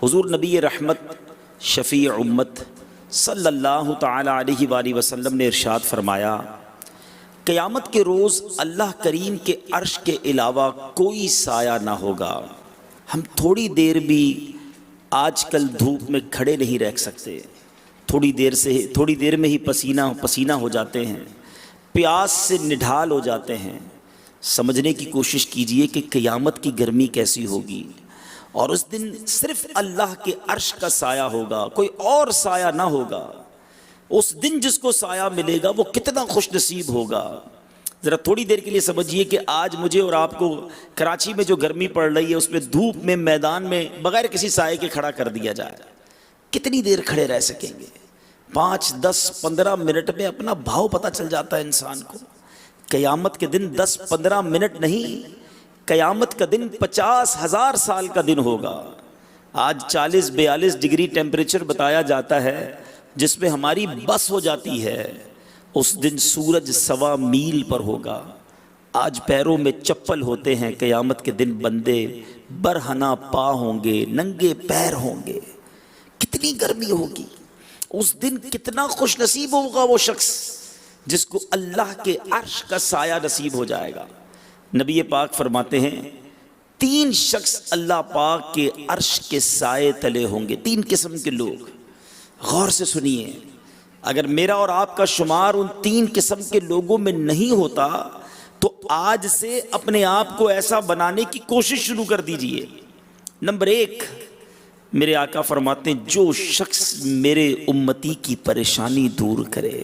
حضور نبی رحمت شفیع امت صلی اللہ تعالی علیہ وآلہ وسلم نے ارشاد فرمایا، قیامت کے روز اللہ کریم کے عرش کے علاوہ کوئی سایہ نہ ہوگا۔ ہم تھوڑی دیر بھی آج کل دھوپ میں کھڑے نہیں رہ سکتے، تھوڑی دیر میں ہی پسینہ ہو جاتے ہیں، پیاس سے نڈھال ہو جاتے ہیں۔ سمجھنے کی کوشش کیجئے کہ قیامت کی گرمی کیسی ہوگی، اور اس دن صرف اللہ کے عرش کا سایہ ہوگا، کوئی اور سایہ نہ ہوگا۔ اس دن جس کو سایہ ملے گا وہ کتنا خوش نصیب ہوگا۔ ذرا تھوڑی دیر کے لیے سمجھیے کہ آج مجھے اور آپ کو کراچی میں جو گرمی پڑ رہی ہے اس میں دھوپ میں میدان میں بغیر کسی سائے کے کھڑا کر دیا جائے، کتنی دیر کھڑے رہ سکیں گے؟ 5 10 15 منٹ میں اپنا بھاؤ پتہ چل جاتا ہے انسان کو۔ قیامت کے دن 10 15 منٹ نہیں، قیامت کا دن 50,000 سال کا دن ہوگا۔ آج 40 42 ڈگری ٹیمپریچر بتایا جاتا ہے جس میں ہماری بس ہو جاتی ہے۔ اس دن سورج 1.25 میل پر ہوگا۔ آج پیروں میں چپل ہوتے ہیں، قیامت کے دن بندے برہنہ پا ہوں گے، ننگے پیر ہوں گے۔ کتنی گرمی ہوگی اس دن، کتنا خوش نصیب ہوگا وہ شخص جس کو اللہ کے عرش کا سایہ نصیب ہو جائے گا۔ نبی پاک فرماتے ہیں 3 شخص اللہ پاک کے عرش کے سائے تلے ہوں گے۔ 3 قسم کے لوگ، غور سے سنیے۔ اگر میرا اور آپ کا شمار ان 3 قسم کے لوگوں میں نہیں ہوتا تو آج سے اپنے آپ کو ایسا بنانے کی کوشش شروع کر دیجئے۔ نمبر 1، میرے آقا فرماتے ہیں جو شخص میرے امتی کی پریشانی دور کرے۔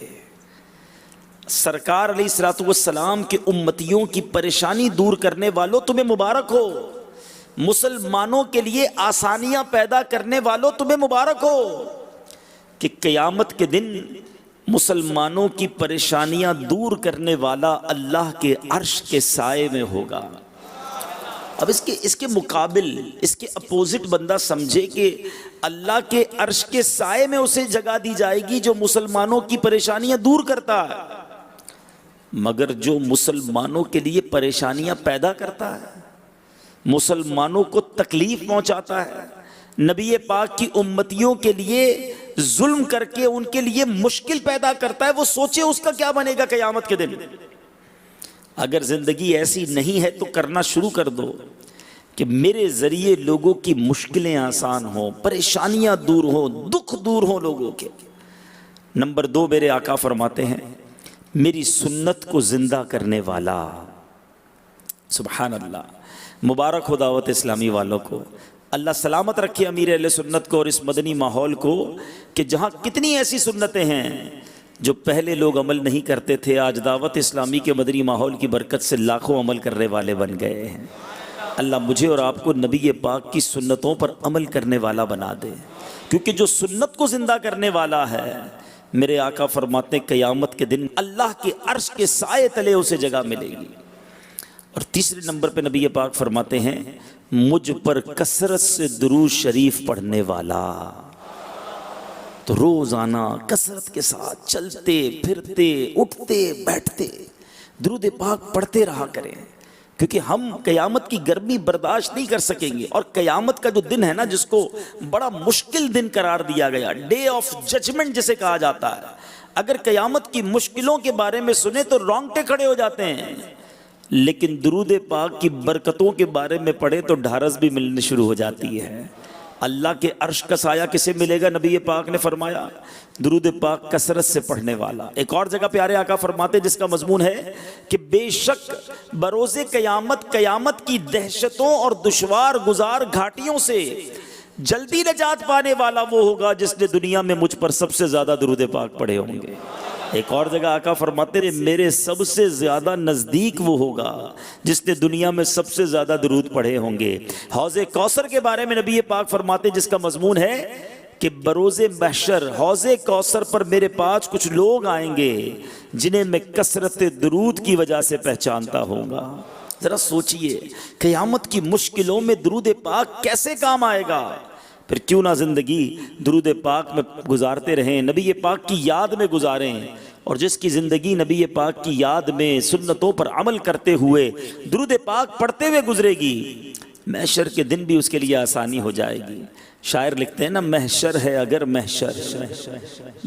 سرکار علیہ الصلوۃ والسلام کے امتیوں کی پریشانی دور کرنے والوں تمہیں مبارک ہو۔ مسلمانوں کے لیے آسانیاں پیدا کرنے والوں تمہیں مبارک ہو کہ قیامت کے دن مسلمانوں کی پریشانیاں دور کرنے والا اللہ کے عرش کے سائے میں ہوگا۔ اب اس کے مقابل، اس کے اپوزٹ بندہ سمجھے کہ اللہ کے عرش کے سائے میں اسے جگہ دی جائے گی جو مسلمانوں کی پریشانیاں دور کرتا ہے، مگر جو مسلمانوں کے لیے پریشانیاں پیدا کرتا ہے، مسلمانوں کو تکلیف پہنچاتا ہے، نبی پاک کی امتیوں کے لیے ظلم کر کے ان کے لیے مشکل پیدا کرتا ہے، وہ سوچے اس کا کیا بنے گا قیامت کے دن۔ اگر زندگی ایسی نہیں ہے تو کرنا شروع کر دو کہ میرے ذریعے لوگوں کی مشکلیں آسان ہوں، پریشانیاں دور ہوں، دکھ دور ہوں لوگوں کے۔ نمبر 2، میرے آقا فرماتے ہیں میری سنت کو زندہ کرنے والا۔ سبحان اللہ، مبارک ہو دعوت اسلامی والوں کو۔ اللہ سلامت رکھے امیر اہل سنت کو اور اس مدنی ماحول کو کہ جہاں کتنی ایسی سنتیں ہیں جو پہلے لوگ عمل نہیں کرتے تھے، آج دعوت اسلامی کے مدنی ماحول کی برکت سے لاکھوں عمل کرنے والے بن گئے ہیں۔ اللہ مجھے اور آپ کو نبی پاک کی سنتوں پر عمل کرنے والا بنا دے، کیونکہ جو سنت کو زندہ کرنے والا ہے، میرے آقا فرماتے ہیں قیامت کے دن اللہ کے عرش کے سائے تلے اسے جگہ ملے گی۔ اور تیسرے نمبر پہ نبی پاک فرماتے ہیں مجھ پر کثرت سے درود شریف پڑھنے والا۔ تو روزانہ کثرت کے ساتھ چلتے پھرتے اٹھتے بیٹھتے درود پاک پڑھتے رہا کریں، کیونکہ ہم قیامت کی گرمی برداشت نہیں کر سکیں گے۔ اور قیامت کا جو دن ہے نا، جس کو بڑا مشکل دن قرار دیا گیا، ڈے آف ججمنٹ جسے کہا جاتا ہے، اگر قیامت کی مشکلوں کے بارے میں سنیں تو رونگٹے کھڑے ہو جاتے ہیں، لیکن درود پاک کی برکتوں کے بارے میں پڑھے تو ڈھارس بھی ملنے شروع ہو جاتی ہے۔ اللہ کے عرش کا سایہ کسے ملے گا؟ نبی پاک نے فرمایا درود پاک کثرت سے پڑھنے والا۔ ایک اور جگہ پیارے آقا فرماتے جس کا مضمون ہے کہ بے شک بروز قیامت کی دہشتوں اور دشوار گزار گھاٹیوں سے جلدی نجات پانے والا وہ ہوگا جس نے دنیا میں مجھ پر سب سے زیادہ درود پاک پڑھے ہوں گے۔ ایک اور جگہ آقا فرماتے ہیں میرے سب سے زیادہ نزدیک وہ ہوگا جس نے دنیا میں سب سے زیادہ درود پڑھے ہوں گے۔ حوض کوثر کے بارے میں نبی پاک فرماتے ہیں جس کا مضمون ہے کہ بروز محشر حوض کوثر پر میرے پاس کچھ لوگ آئیں گے جنہیں میں کثرت درود کی وجہ سے پہچانتا ہوں گا۔ ذرا سوچئے قیامت کی مشکلوں میں درود پاک کیسے کام آئے گا؟ پھر کیوں نہ زندگی درود پاک میں گزارتے رہیں، نبی پاک کی یاد میں گزاریں، اور جس کی زندگی نبی پاک کی یاد میں سنتوں پر عمل کرتے ہوئے درود پاک پڑھتے ہوئے گزرے گی، محشر کے دن بھی اس کے لیے آسانی ہو جائے گی۔ شاعر لکھتے ہیں نا، محشر ہے اگر محشر،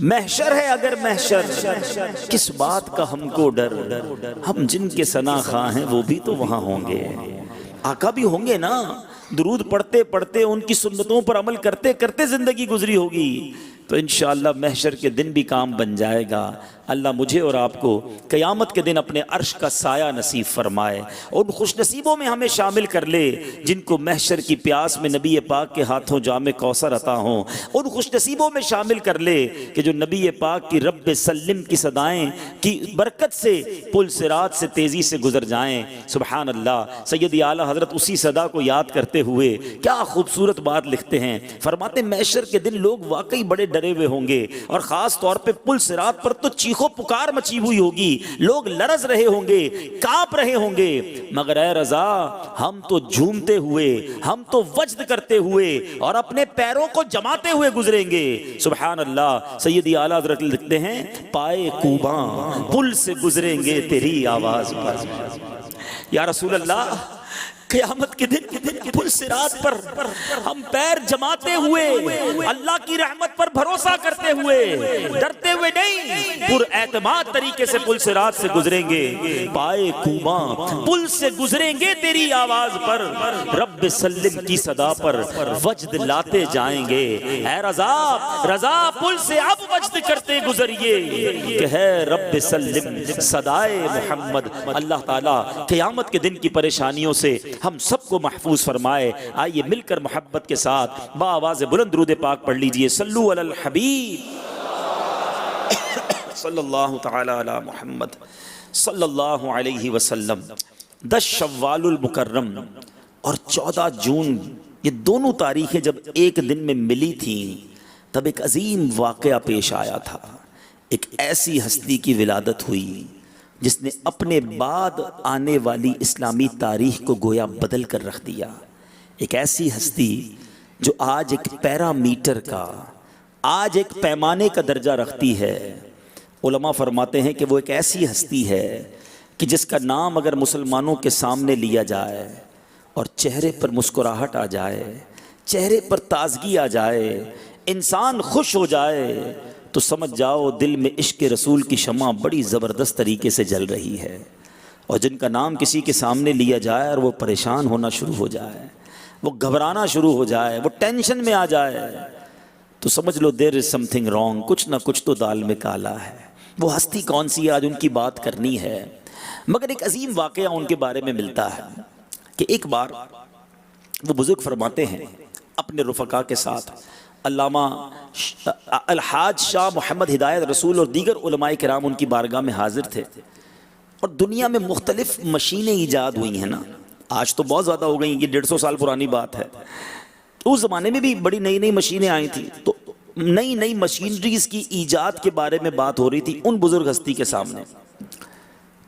محشر ہے اگر محشر، کس بات کا ہم کو ڈر، ہم جن کے ثنا خواں ہیں وہ بھی تو وہاں ہوں گے۔ آقا بھی ہوں گے نا، درود پڑھتے پڑھتے ان کی سنتوں پر عمل کرتے کرتے زندگی گزری ہوگی، تو انشاءاللہ محشر کے دن بھی کام بن جائے گا۔ اللہ مجھے اور آپ کو قیامت کے دن اپنے عرش کا سایہ نصیب فرمائے، ان خوش نصیبوں میں ہمیں شامل کر لے جن کو محشر کی پیاس میں نبی پاک کے ہاتھوں جام کوثر عطا ہوں، ان خوش نصیبوں میں شامل کر لے کہ جو نبی پاک کی رب سلم کی صدائیں کی برکت سے پل صراط سے تیزی سے گزر جائیں۔ سبحان اللہ۔ سیدی اعلیٰ حضرت اسی صدا کو یاد کرتے ہوئے کیا خوبصورت بات لکھتے ہیں، فرماتے محشر کے دن لوگ واقعی بڑے ڈرے ہوئے ہوں گے، اور خاص طور پہ پل صراط پر تو چیخو پکار مچی ہوئی ہوگی، لوگ لرز رہے ہوں گے، کانپ رہے ہوں گے، مگر اے رضا ہم تو جھومتے ہوئے، ہم تو وجد کرتے ہوئے اور اپنے پیروں کو جماتے ہوئے گزریں گے۔ سبحان اللہ۔ سیدی اعلیٰ حضرت لکھتے ہیں، پائے کوباں پل سے گزریں گے تیری آواز پر۔ یا رسول اللہ، قیامت کے دن پل صراط پر ہم پیر جماتے ہوئے اللہ کی رحمت پر بھروسہ کرتے ہوئے، ڈرتے ہوئے نہیں، پر اعتماد طریقے سے پل صراط سے گزریں گے۔ پائے کوباں پل سے گزریں گے تیری آواز پر، رب سلم کی صدا پر وجد لاتے جائیں گے۔ اے رضا، رضا پل سے اب وجد کرتے گزریے کہ ہے رب سلم صدائے محمد۔ اللہ تعالیٰ قیامت کے دن کی پریشانیوں سے ہم سب کو محفوظ فرمائے۔ آئیے مل کر محبت کے ساتھ بآواز بلند درود پاک پڑھ لیجئے، صلو علی الحبیب صلی اللہ تعالی علی محمد صلی اللہ علیہ وسلم۔ 10 شوال المکرم اور 14 جون، یہ دونوں تاریخیں جب ایک دن میں ملی تھیں تب ایک عظیم واقعہ پیش آیا تھا۔ ایک ایسی ہستی کی ولادت ہوئی جس نے اپنے بعد آنے والی اسلامی تاریخ کو گویا بدل کر رکھ دیا۔ ایک ایسی ہستی جو آج ایک پیرامیٹر کا، آج ایک پیمانے کا درجہ رکھتی ہے۔ علماء فرماتے ہیں کہ وہ ایک ایسی ہستی ہے کہ جس کا نام اگر مسلمانوں کے سامنے لیا جائے اور چہرے پر مسکراہٹ آ جائے، چہرے پر تازگی آ جائے، انسان خوش ہو جائے، تو سمجھ جاؤ دل میں عشق رسول کی شمع بڑی زبردست طریقے سے جل رہی ہے۔ اور جن کا نام کسی کے سامنے لیا جائے اور وہ پریشان ہونا شروع ہو جائے، وہ گھبرانا شروع ہو جائے، وہ ٹینشن میں آ جائے، تو سمجھ لو دیر از سم تھنگ رانگ، کچھ نہ کچھ تو دال میں کالا ہے۔ وہ ہستی کون سی ہے، آج ان کی بات کرنی ہے۔ مگر ایک عظیم واقعہ ان کے بارے میں ملتا ہے کہ ایک بار وہ بزرگ فرماتے ہیں اپنے رفقا کے ساتھ، علامہ الحاج شاہ محمد ہدایت رسول اور دیگر علماء کرام ان کی بارگاہ میں حاضر تھے، اور دنیا میں مختلف مشینیں ایجاد ہوئی ہیں نا، آج تو بہت زیادہ ہو گئی، یہ 150 سال پرانی بات ہے۔ اس زمانے میں بھی بڑی نئی نئی مشینیں آئی تھیں، تو نئی نئی مشینریز کی ایجاد کے بارے میں بات ہو رہی تھی ان بزرگ ہستی کے سامنے۔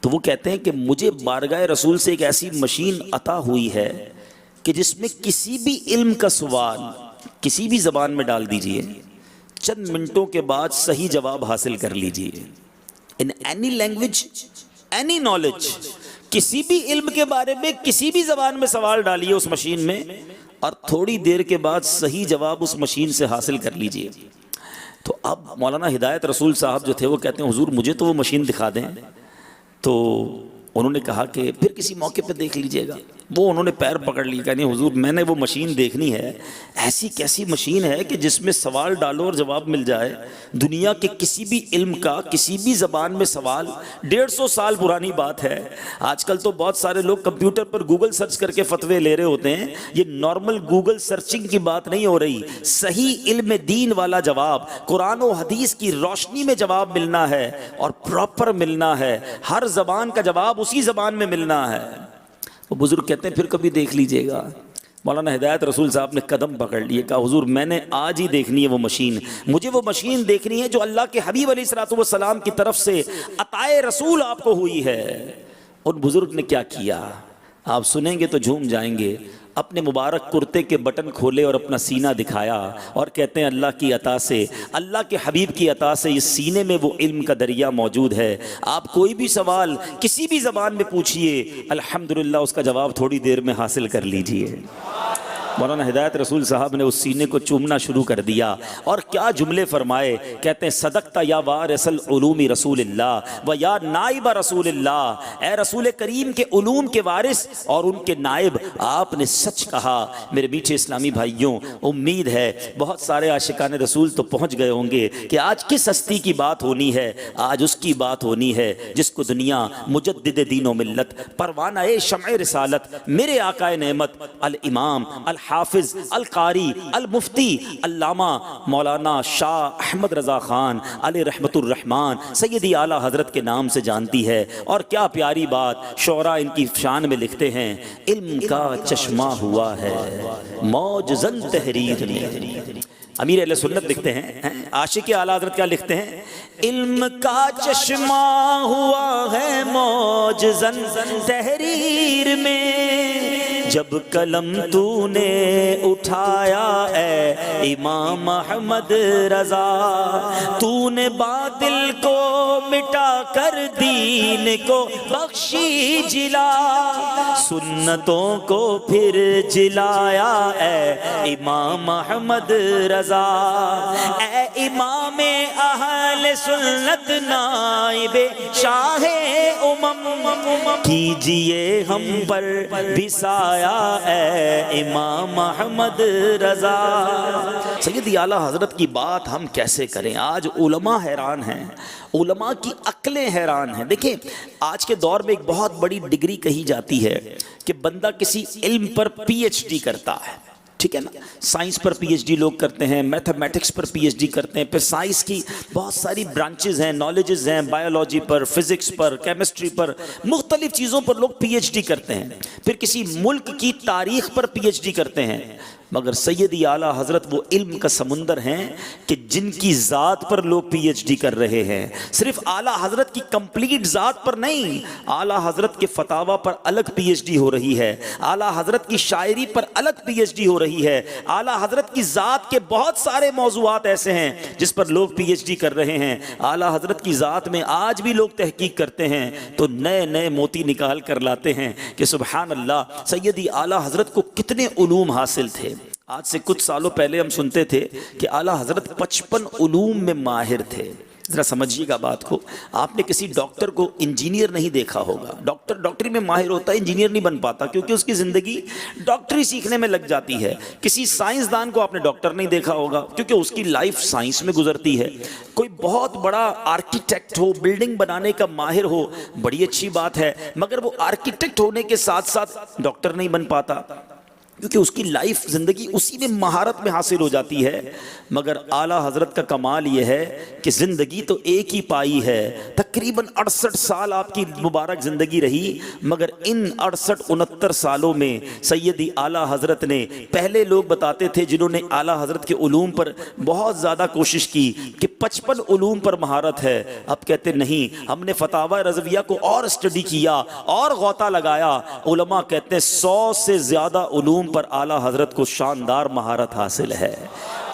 تو وہ کہتے ہیں کہ مجھے بارگاہ رسول سے ایک ایسی مشین عطا ہوئی ہے کہ جس میں کسی بھی علم کا سوال کسی بھی زبان میں ڈال دیجئے، چند منٹوں کے بعد صحیح جواب حاصل کر لیجئے۔ In any language, any knowledge, کسی بھی علم کے بارے میں کسی بھی زبان میں سوال ڈالیے اس مشین میں، اور تھوڑی دیر کے بعد صحیح جواب اس مشین سے حاصل کر لیجئے۔ تو اب مولانا ہدایت رسول صاحب جو تھے وہ کہتے ہیں حضور مجھے تو وہ مشین دکھا دیں۔ تو انہوں نے کہا کہ پھر کسی موقع پہ دیکھ لیجئے گا۔ وہ انہوں نے پیر پکڑ لی، کہا نہیں حضور میں نے وہ مشین دیکھنی ہے، ایسی کیسی مشین ہے کہ جس میں سوال ڈالو اور جواب مل جائے، دنیا کے کسی بھی علم کا کسی بھی زبان میں سوال، 150 سال پرانی بات ہے۔ آج کل تو بہت سارے لوگ کمپیوٹر پر گوگل سرچ کر کے فتوے لے رہے ہوتے ہیں، یہ نارمل گوگل سرچنگ کی بات نہیں ہو رہی، صحیح علم دین والا جواب، قرآن و حدیث کی روشنی میں جواب ملنا ہے اور پراپر ملنا ہے، ہر زبان کا جواب اسی زبان میں ملنا ہے۔ وہ بزرگ کہتے ہیں پھر کبھی دیکھ لیجئے گا۔ مولانا ہدایت رسول صاحب نے قدم پکڑ لیے، کہا حضور میں نے آج ہی دیکھنی ہے وہ مشین، مجھے وہ مشین دیکھنی ہے جو اللہ کے حبیب علیہ الصلوۃ والسلام کی طرف سے عطائے رسول آپ کو ہوئی ہے۔ ان بزرگ نے کیا کیا آپ سنیں گے تو جھوم جائیں گے۔ اپنے مبارک کرتے کے بٹن کھولے اور اپنا سینہ دکھایا اور کہتے ہیں اللہ کی عطا سے، اللہ کے حبیب کی عطا سے اس سینے میں وہ علم کا دریا موجود ہے۔ آپ کوئی بھی سوال کسی بھی زبان میں پوچھئے، الحمدللہ اس کا جواب تھوڑی دیر میں حاصل کر لیجئے۔ مولانا ہدایت رسول صاحب نے اس سینے کو چومنا شروع کر دیا اور کیا جملے فرمائے، کہتے ہیں صدقت یا وارث العلوم رسول اللہ و یا نائب رسول اللہ، اے رسول کریم کے علوم کے وارث اور ان کے نائب، آپ نے سچ کہا۔ میرے میٹھے اسلامی بھائیوں، امید ہے بہت سارے عاشقان رسول تو پہنچ گئے ہوں گے کہ آج کس ہستی کی بات ہونی ہے، آج اس کی بات ہونی ہے جس کو دنیا مجدد دین و ملت، پروانہ شمع رسالت، میرے آقا نعمت الامام الحافظ القاری المفتی علامہ مولانا شاہ احمد رضا خان علیہ رحمت الرحمن سیدی اعلیٰ حضرت کے نام سے جانتی ہے۔ اور کیا پیاری بات شعراء ان کی شان میں لکھتے ہیں، علم کا چشمہ ہوا ہے موج زن تحریر میں۔ امیر اہل سنت لکھتے ہیں، عاشق اعلیٰ حضرت کیا لکھتے ہیں، علم کا چشمہ ہوا ہے موج زن تحریر میں، جب قلم تو نے اٹھایا اے امام احمد رضا، تو نے باطل کو مٹا کر دین کو بخشی جلا، سنتوں کو پھر جلایا اے امام احمد رضا، اے امام اہل سنت نائب شاہ امم، کیجئے ہم پر بھی سایہ اے امام احمد رضا۔ سیدی اعلیٰ حضرت کی بات ہم کیسے کریں؟ آج علماء حیران ہیں، علماء کی عقلیں حیران ہیں۔ دیکھیں آج کے دور میں ایک بہت بڑی ڈگری کہی جاتی ہے کہ بندہ کسی علم پر پی ایچ ڈی کرتا ہے، ٹھیک ہے نا، سائنس پر پی ایچ ڈی لوگ کرتے ہیں، میتھمیٹکس پر پی ایچ ڈی کرتے ہیں، پھر سائنس کی بہت ساری برانچز ہیں، نالجز ہیں، بایولوجی پر، فزکس پر، کیمسٹری پر، مختلف چیزوں پر لوگ پی ایچ ڈی کرتے ہیں، پھر کسی ملک کی تاریخ پر پی ایچ ڈی کرتے ہیں۔ مگر سیدی اعلیٰ حضرت وہ علم کا سمندر ہیں کہ جن کی ذات پر لوگ پی ایچ ڈی کر رہے ہیں، صرف اعلیٰ حضرت کی کمپلیٹ ذات پر نہیں، اعلیٰ حضرت کے فتاوی پر الگ پی ایچ ڈی ہو رہی ہے، اعلیٰ حضرت کی شاعری پر الگ پی ایچ ڈی ہو رہی ہے، اعلیٰ حضرت کی ذات کے بہت سارے موضوعات ایسے ہیں جس پر لوگ پی ایچ ڈی کر رہے ہیں۔ اعلیٰ حضرت کی ذات میں آج بھی لوگ تحقیق کرتے ہیں تو نئے نئے موتی نکال کر لاتے ہیں کہ سبحان اللہ سیدی اعلیٰ حضرت کو کتنے علوم حاصل تھے۔ آج سے کچھ سالوں پہلے ہم سنتے تھے کہ اعلیٰ حضرت 55 علوم میں ماہر تھے۔ ذرا سمجھیے گا بات کو، آپ نے کسی ڈاکٹر کو انجینئر نہیں دیکھا ہوگا، ڈاکٹر ڈاکٹری میں ماہر ہوتا ہے، انجینئر نہیں بن پاتا کیونکہ اس کی زندگی ڈاکٹری سیکھنے میں لگ جاتی ہے۔ کسی سائنسدان کو آپ نے ڈاکٹر نہیں دیکھا ہوگا کیونکہ اس کی لائف سائنس میں گزرتی ہے۔ کوئی بہت بڑا آرکیٹیکٹ ہو، بلڈنگ بنانے کا ماہر ہو، بڑی اچھی بات ہے، مگر وہ آرکیٹیکٹ ہونے کے ساتھ ساتھ ڈاکٹر نہیں بن پاتا کیونکہ اس کی لائف زندگی اسی میں مہارت میں حاصل ہو جاتی ہے۔ مگر اعلیٰ حضرت کا کمال یہ ہے کہ زندگی تو ایک ہی پائی ہے، تقریباً 68 سال آپ کی مبارک زندگی رہی، مگر ان 68-69 سالوں میں سیدی اعلیٰ حضرت نے، پہلے لوگ بتاتے تھے جنہوں نے اعلیٰ حضرت کے علوم پر بہت زیادہ کوشش کی کہ 55 علوم پر مہارت ہے، اب کہتے نہیں، ہم نے فتاوی رضویہ کو اور اسٹڈی کیا اور غوطہ لگایا، علماء کہتے ہیں 100 سے زیادہ علوم پر اعلیٰ حضرت کو شاندار مہارت حاصل ہے،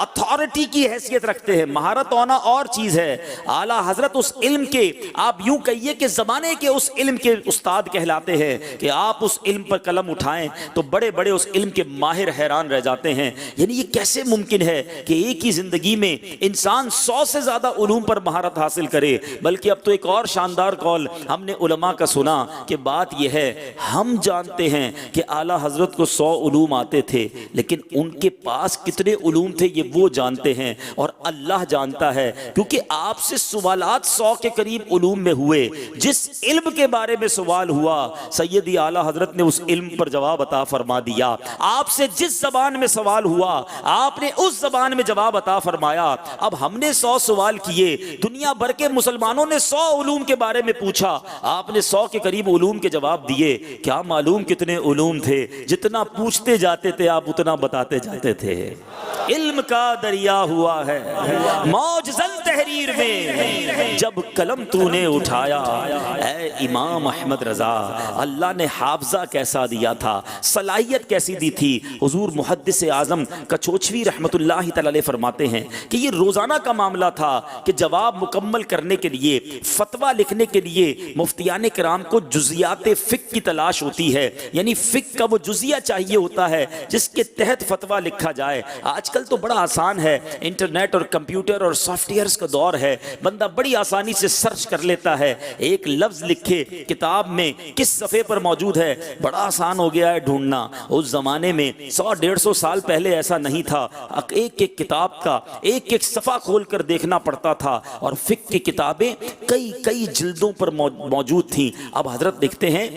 اتھارٹی کی حیثیت رکھتے ہیں۔ مہارت ہونا اور چیز ہے، اعلیٰ حضرت اس علم کے، آپ یوں کہیے کہ زمانے کے اس علم کے استاد کہلاتے ہیں کہ آپ اس علم پر قلم اٹھائیں تو بڑے بڑے اس علم کے ماہر حیران رہ جاتے ہیں۔ یعنی یہ کیسے ممکن ہے کہ ایک ہی زندگی میں انسان 100 سے زیادہ علوم پر مہارت حاصل کرے؟ بلکہ اب تو ایک اور شاندار قول ہم نے علماء کا سنا کہ بات یہ ہے، ہم جانتے ہیں کہ اعلیٰ حضرت کو 100 علوم آتے تھے، لیکن ان کے پاس کتنے علوم تھے یہ وہ جانتے ہیں اور اللہ جانتا ہے، کیونکہ آپ سے سوالات 100 کے قریب علوم میں ہوئے۔ جس علم کے بارے میں سوال ہوا سیدی اعلیٰ حضرت نے اس علم پر جواب عطا فرما دیا۔ آپ سے جس زبان میں سوال ہوا آپ نے اس زبان میں جواب عطا فرمایا۔ اب ہم نے 100 سوال کیے، دنیا بھر کے مسلمانوں نے 100 علوم کے بارے میں پوچھا، آپ نے 100 کے قریب علوم کے جواب دیے۔ کیا معلوم کتنے علوم تھے، جتنا پوچھتے جاتے تھے آپ اتنا بتاتے جاتے تھے۔ علم کا دریا ہوا ہے موج زن تحریر میں جب قلم تو نے اٹھایا، اے امام احمد رضا، اللہ نے حافظہ کیسا دیا تھا، صلاحیت کیسی دی تھی۔ حضور محدث اعظم کچوچوی رحمت اللہ تعالی علیہ فرماتے ہیں کہ یہ روزانہ کا معاملہ تھا کہ جواب مکمل کرنے کے لیے، فتویٰ لکھنے کے لیے مفتیان کرام کو جزیات فقہ کی تلاش ہوتی ہے، یعنی فقہ کا وہ جزیہ چاہیے ہوتا ہے جس کے تحت فتویٰ لکھا جائے۔ آج کل تو بڑا آسان ہے، انٹرنیٹ اور کمپیوٹر اور سافٹ ویئرز کا دور ہے، بندہ بڑی آسانی سے سرچ کر لیتا ہے، ایک لفظ لکھے کتاب میں کس صفحے پر موجود ہے، بڑا آسان ہو گیا ہے ڈھونڈنا۔ اس زمانے میں 100-150 سال پہلے ایسا نہیں تھا، ایک ایک کتاب کا ایک ایک صفحہ کھول کر دیکھنا پڑتا تھا، اور فقہ کی کتابیں کئی جلدوں پر موجود تھیں۔ اب حضرت لکھتے ہیں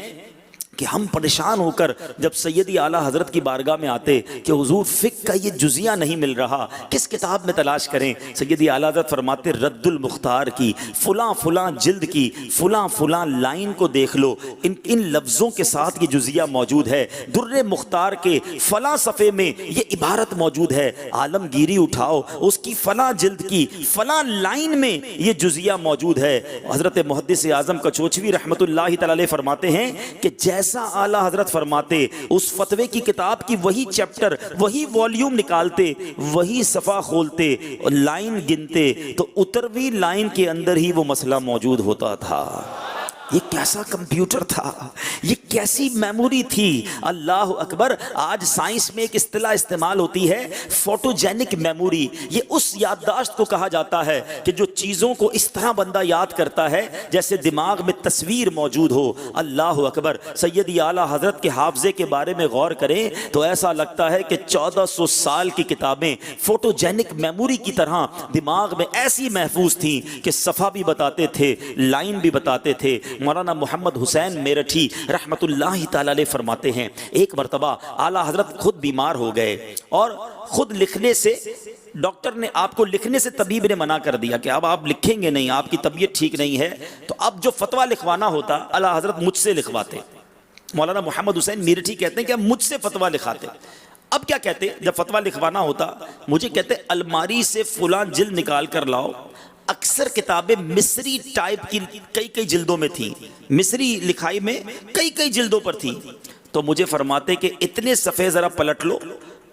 کہ ہم پریشان ہو کر جب سیدی اعلیٰ حضرت کی بارگاہ میں آتے کہ حضور فقہ کا یہ جزیہ نہیں مل رہا، کس کتاب میں تلاش کریں؟ سیدی اعلیٰ حضرت فرماتے رد المختار کی فلاں جلد کی فلاں لائن کو دیکھ لو، ان لفظوں کے ساتھ یہ جزیہ موجود ہے۔ در مختار کے فلاں صفحے میں یہ عبارت موجود ہے، عالمگیری اٹھاؤ اس کی فلاں جلد کی فلاں لائن میں یہ جزیہ موجود ہے۔ حضرت محدث اعظم کچوچوی رحمت اللہ تعالی علیہ فرماتے ہیں کہ جیسا اعلیٰ حضرت فرماتے اس فتوے کی کتاب کی وہی چیپٹر وہی والیوم نکالتے، وہی صفحہ کھولتے، لائن گنتے تو اترویں لائن کے اندر ہی وہ مسئلہ موجود ہوتا تھا۔ یہ کیسا کمپیوٹر تھا، یہ کیسی میموری تھی، اللہ اکبر۔ آج سائنس میں ایک اصطلاح استعمال ہوتی ہے فوٹوجینک میموری، یہ اس یادداشت کو کہا جاتا ہے کہ جو چیزوں کو اس طرح بندہ یاد کرتا ہے جیسے دماغ میں تصویر موجود ہو۔ اللہ اکبر۔ سیدی اعلیٰ حضرت کے حافظے کے بارے میں غور کریں تو ایسا لگتا ہے کہ 1400 سال کی کتابیں فوٹوجینک میموری کی طرح دماغ میں ایسی محفوظ تھیں کہ صفحہ بھی بتاتے تھے، لائن بھی بتاتے تھے۔ مولانا محمد حسین میرٹھی رحمت اللہ تعالی علیہ فرماتے ہیں ایک مرتبہ اعلیٰ حضرت خود بیمار ہو گئے اور خود لکھنے سے، ڈاکٹر نے آپ کو لکھنے سے طبیب نے منع کر دیا کہ اب آپ لکھیں گے نہیں، آپ کی طبیعت ٹھیک نہیں ہے، تو اب جو فتویٰ لکھوانا ہوتا اعلیٰ حضرت مجھ سے لکھواتے۔ مولانا محمد حسین میرٹھی کہتے ہیں کہ اب مجھ سے فتویٰ لکھاتے۔ اب کیا کہتے جب فتویٰ لکھوانا ہوتا، مجھے کہتے الماری سے فلاں جلد نکال کر لاؤ۔ اکثر کتابیں مصری ٹائپ کی کئی جلدوں میں تھیں، مصری لکھائی میں کئی جلدوں پر تھیں، تو مجھے فرماتے کہ اتنے صفحے ذرا پلٹ لو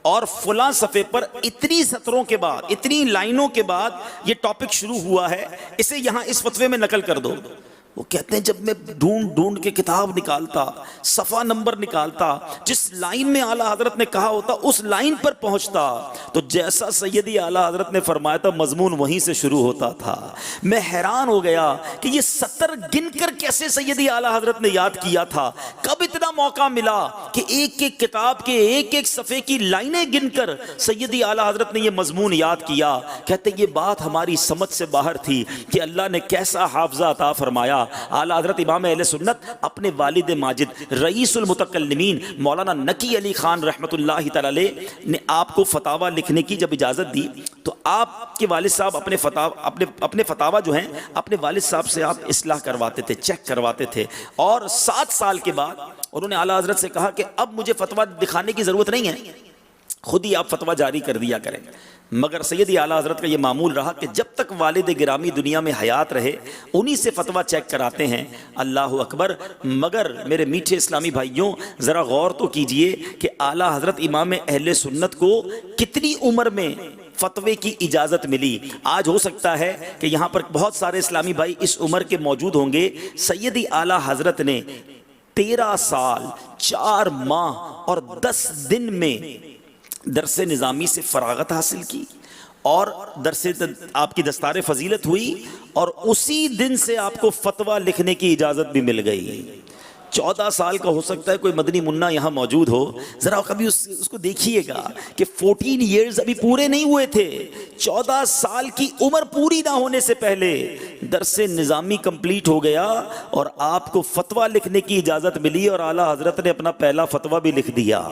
اور فلاں صفحے پر اتنی سطروں کے بعد، اتنی لائنوں کے بعد یہ ٹاپک شروع ہوا ہے، اسے یہاں اس فتوے میں نقل کر دو۔ وہ کہتے ہیں جب میں ڈھونڈ کے کتاب نکالتا، صفحہ نمبر نکالتا، جس لائن میں اعلیٰ حضرت نے کہا ہوتا اس لائن پر پہنچتا تو جیسا سیدی اعلیٰ حضرت نے فرمایا تھا مضمون وہیں سے شروع ہوتا تھا۔ میں حیران ہو گیا کہ یہ سطر گن کر کیسے سیدی اعلیٰ حضرت نے یاد کیا تھا، کب اتنا موقع ملا کہ ایک ایک کتاب کے ایک ایک صفحے کی لائنیں گن کر سیدی اعلیٰ حضرت نے یہ مضمون یاد کیا۔ کہتے یہ بات ہماری سمجھ سے باہر تھی کہ اللہ نے کیسا حافظہ عطا فرمایا۔ اعلیٰ حضرت امام اہل سنت اپنے والد ماجد رئیس المتکلمین مولانا نقی علی خان رحمت اللہ تعالی علیہ نے آپ کو فتاویٰ لکھنے کی جب اجازت دی تو آپ کے والد صاحب اپنے فتاویٰ جو ہیں اپنے والد صاحب سے آپ اصلاح کرواتے تھے، چیک کرواتے تھے، اور 7 سال کے بعد انہوں نے اعلیٰ حضرت سے کہا کہ اب مجھے فتویٰ دکھانے کی ضرورت نہیں ہے، خود ہی آپ فتویٰ جاری کر دیا کریں۔ مگر سیدی اعلیٰ حضرت کا یہ معمول رہا کہ جب تک والد گرامی دنیا میں حیات رہے انہی سے فتویٰ چیک کراتے ہیں۔ اللہ اکبر۔ مگر میرے میٹھے اسلامی بھائیوں ذرا غور تو کیجئے کہ اعلیٰ حضرت امام اہل سنت کو کتنی عمر میں فتوے کی اجازت ملی۔ آج ہو سکتا ہے کہ یہاں پر بہت سارے اسلامی بھائی اس عمر کے موجود ہوں گے۔ سیدی اعلیٰ حضرت نے 13 سال 4 ماہ اور 10 دن میں درس نظامی سے فراغت حاصل کی اور درس آپ کی دستار فضیلت ہوئی اور اسی دن سے آپ کو فتویٰ لکھنے کی اجازت بھی مل گئی۔ 14 سال کا ہو سکتا ہے کوئی مدنی منا یہاں موجود ہو، ذرا کبھی اس کو دیکھیے گا کہ 14 ایئرز ابھی پورے نہیں ہوئے تھے، 14 سال کی عمر پوری نہ ہونے سے پہلے درس نظامی کمپلیٹ ہو گیا اور آپ کو فتویٰ لکھنے کی اجازت ملی اور اعلیٰ حضرت نے اپنا پہلا فتویٰ بھی لکھ دیا۔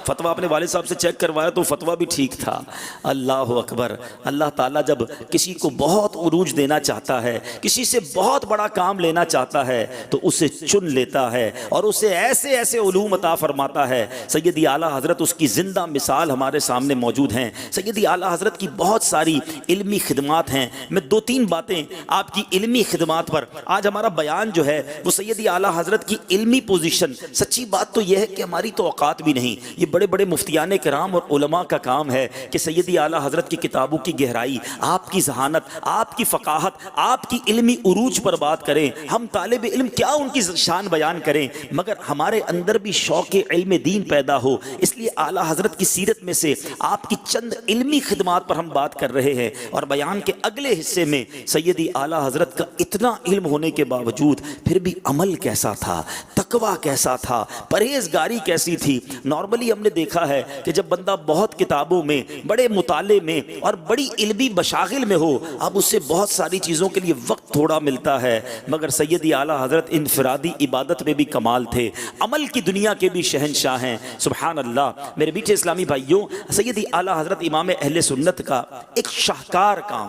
فتویٰ اپنے والد صاحب سے چیک کروایا تو فتویٰ بھی ٹھیک تھا۔ اللہ اکبر۔ اللہ تعالیٰ جب کسی کو بہت عروج دینا چاہتا ہے، کسی سے بہت بڑا کام لینا چاہتا ہے تو اسے چن لیتا ہے اور اسے ایسے ایسے علوم عطا فرماتا ہے۔ سیدی اعلیٰ حضرت اس کی زندہ مثال ہمارے سامنے موجود ہیں۔ سیدی اعلیٰ حضرت کی بہت ساری علمی خدمات ہیں۔ میں دو تین باتیں آپ کی علمی خدمات پر، آج ہمارا بیان جو ہے وہ سیدی اعلیٰ حضرت کی علمی پوزیشن، سچی بات تو یہ ہے کہ ہماری تو اوقات بھی نہیں، یہ بڑے بڑے مفتیان کرام اور علماء کا کام ہے کہ سیدی اعلیٰ حضرت کی کتابوں کی گہرائی، آپ کی ذہانت، آپ کی فقاہت، آپ کی علمی عروج پر بات کریں۔ ہم طالب علم کیا ان کی شان بیان کریں، مگر ہمارے اندر بھی شوق علم دین پیدا ہو۔ اس لیے اعلیٰ حضرت کی سیرت میں سے آپ کی چند علمی خدمات پر ہم بات کر رہے ہیں، اور بیان کے اگلے حصے میں سیدی اعلیٰ حضرت کا اتنا علم ہونے کے باوجود پھر بھی عمل کیسا تھا، تقویٰ کیسا تھا، پرہیزگاری کیسی تھی۔ نارملی ہم نے دیکھا ہے کہ جب بندہ بہت کتابوں میں، بڑے مطالعے میں اور بڑی علمی مشاغل میں ہو، اب اس سے بہت ساری چیزوں کے لیے وقت تھوڑا ملتا ہے، مگر سیدی اعلیٰ حضرت انفرادی عبادت میں بھی کمال تھے، عمل کی دنیا کے بھی شہنشاہ ہیں۔ سبحان اللہ۔ میرے میٹھے اسلامی بھائیوں، سیدی اعلیٰ حضرت امام اہل سنت کا ایک شاہکار کام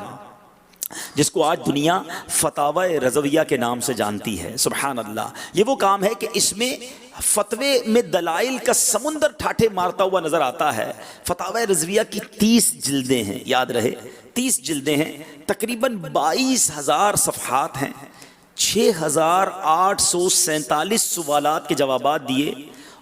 جس کو آج دنیا فتاوی رضویہ کے نام سے جانتی ہے، سبحان اللہ، یہ وہ کام ہے کہ اس میں فتوے میں دلائل کا سمندر ٹھاٹھے مارتا ہوا نظر آتا ہے۔ فتاوی رضویہ کی 30 جلدیں ہیں، یاد رہے 30 جلدیں ہیں، تقریباً 22,000 صفحات ہیں، 6,847 سوالات کے جوابات دیے،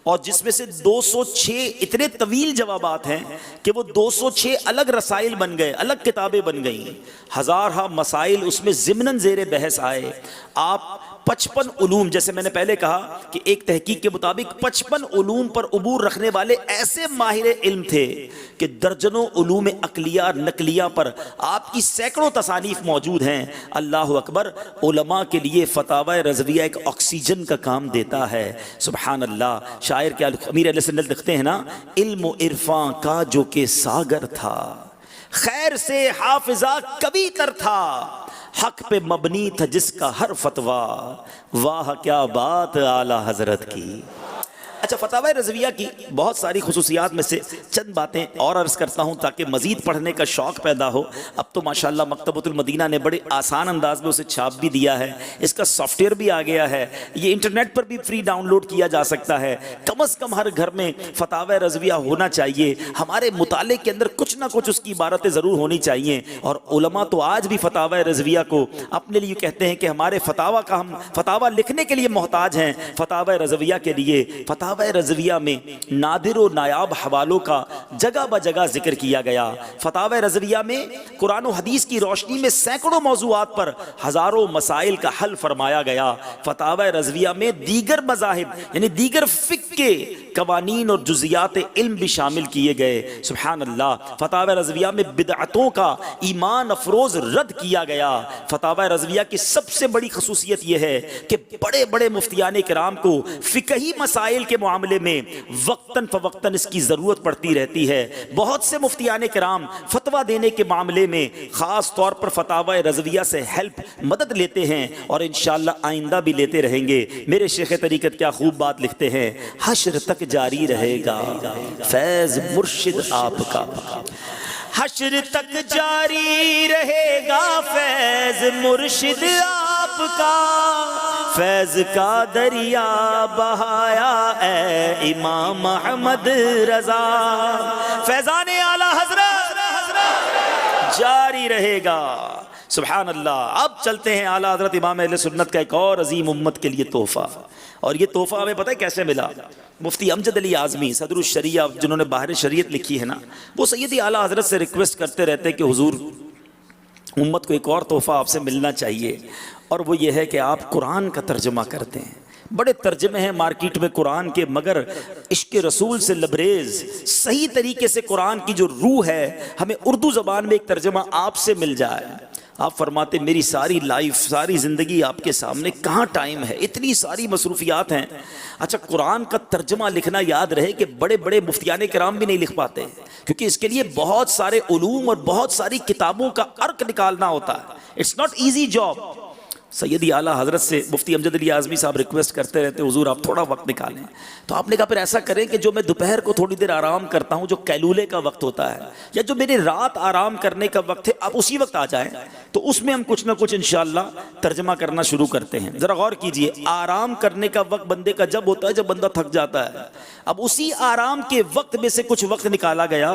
اور جس میں سے 206 اتنے طویل جوابات ہیں کہ وہ 206 الگ رسائل بن گئے، الگ کتابیں بن گئیں، ہزارہ مسائل اس میں ضمناً زیر بحث آئے۔ آپ 55 علوم، جیسے میں نے پہلے کہا کہ ایک تحقیق کے مطابق 55 علوم پر عبور رکھنے والے ایسے ماہر علم تھے کہ درجنوں علوم عقلیہ نقلیہ پر آپ کی سینکڑوں تصانیف موجود ہیں۔ اللہ اکبر۔ علماء کے لیے فتاوی رضویہ ایک آکسیجن کا کام دیتا ہے، سبحان اللہ۔ شاعر کیا امیر علیہ سنت لکھتے ہیں نا، علم و عرفاں کا جو کہ ساگر تھا، خیر سے حافظہ کبھی تر تھا، حق پہ مبنی تھا جس کا ہر فتویٰ، واہ کیا بات اعلیٰ حضرت کی۔ اچھا، فتاوی رضویہ کی بہت ساری خصوصیات میں سے چند باتیں اور عرض کرتا ہوں تاکہ مزید پڑھنے کا شوق پیدا ہو۔ اب تو ماشاءاللہ مکتبۃ المدینہ نے بڑے آسان انداز میں اسے چھاپ بھی دیا ہے، اس کا سافٹ ویئر بھی آ گیا ہے، یہ انٹرنیٹ پر بھی فری ڈاؤن لوڈ کیا جا سکتا ہے۔ کم از کم ہر گھر میں فتاوی رضویہ ہونا چاہیے، ہمارے مطالعے کے اندر کچھ نہ کچھ اس کی عبارتیں ضرور ہونی چاہیے، اور علماء تو آج بھی فتاوی رضویہ کو اپنے لیے کہتے ہیں کہ ہمارے فتاوی کا، ہم فتاوی لکھنے کے لیے محتاج ہیں فتاوی رضویہ کے لیے۔ فتاوی رضویہ میں نادر و نایاب حوالوں کا جگہ بہ جگہ ذکر کیا گیا۔ فتاوی رضویہ میں قرآن و حدیث کی روشنی میں سینکڑوں موضوعات پر ہزاروں مسائل کا حل فرمایا گیا۔ فتاوی رضویہ میں دیگر مذاہب یعنی دیگر فقہ کے قوانین اور جزیات علم بھی شامل کیے گئے، سبحان اللہ۔ فتاوی رضویہ میں بدعتوں کا ایمان افروز رد کیا گیا۔ فتاوی رضویہ کی سب سے بڑی خصوصیت یہ ہے کہ بڑے بڑے مفتیان کرام کو فقہی مسائل کے معاملے میں وقتاً فوقتاً اس کی ضرورت پڑتی رہتی ہے۔ بہت سے مفتیان کرام فتویٰ دینے کے معاملے میں خاص طور پر فتاوی رضویہ سے ہیلپ، مدد لیتے ہیں، اور انشاءاللہ آئندہ بھی لیتے رہیں گے۔ میرے شیخ طریقت کیا خوب بات لکھتے ہیں، حشر تک جاری رہے گا فیض مرشد آپ کا، حشر تک جاری رہے گا فیض مرشد آپ کا، فیض کا دریا بہایا اے امام احمد رضا، فیضان اعلیٰ حضرت جاری رہے گا، سبحان اللہ۔ اب چلتے ہیں اعلیٰ حضرت امام اہل سنت کا ایک اور عظیم امت کے لیے تحفہ، اور یہ تحفہ ہمیں پتہ ہے کیسے ملا؟ مفتی امجد علی اعظمی صدر الشریعہ جنہوں نے باہر شریعت لکھی ہے نا، وہ سیدی اعلیٰ حضرت سے ریکویسٹ کرتے رہتے کہ حضور امت کو ایک اور تحفہ آپ سے ملنا چاہیے، اور وہ یہ ہے کہ آپ قرآن کا ترجمہ کرتے ہیں۔ بڑے ترجمے ہیں مارکیٹ میں قرآن کے، مگر عشق رسول سے لبریز صحیح طریقے سے قرآن کی جو روح ہے، ہمیں اردو زبان میں ایک ترجمہ آپ سے مل جائے۔ آپ فرماتے میری ساری لائف، ساری زندگی آپ کے سامنے، کہاں ٹائم ہے، اتنی ساری مصروفیات ہیں۔ اچھا، قرآن کا ترجمہ لکھنا یاد رہے کہ بڑے بڑے مفتیان کرام بھی نہیں لکھ پاتے، کیونکہ اس کے لیے بہت سارے علوم اور بہت ساری کتابوں کا عرق نکالنا ہوتا ہے۔ It's not easy job. سیدی اعلیٰ حضرت سے مفتی امجد علی اعظمی صاحب ریکویسٹ کرتے رہتے حضور آپ تھوڑا وقت نکالیں، تو آپ نے کہا پھر ایسا کریں کہ جو میں دوپہر کو تھوڑی دیر آرام کرتا ہوں، جو قیلولے کا وقت ہوتا ہے یا جو میری رات آرام کرنے کا وقت ہے، آپ اسی وقت آ جائیں تو اس میں ہم کچھ نہ کچھ انشاءاللہ ترجمہ کرنا شروع کرتے ہیں۔ ذرا غور کیجئے، آرام کرنے کا وقت بندے کا جب ہوتا ہے جب بندہ تھک جاتا ہے، اب اسی آرام کے وقت میں سے کچھ وقت نکالا گیا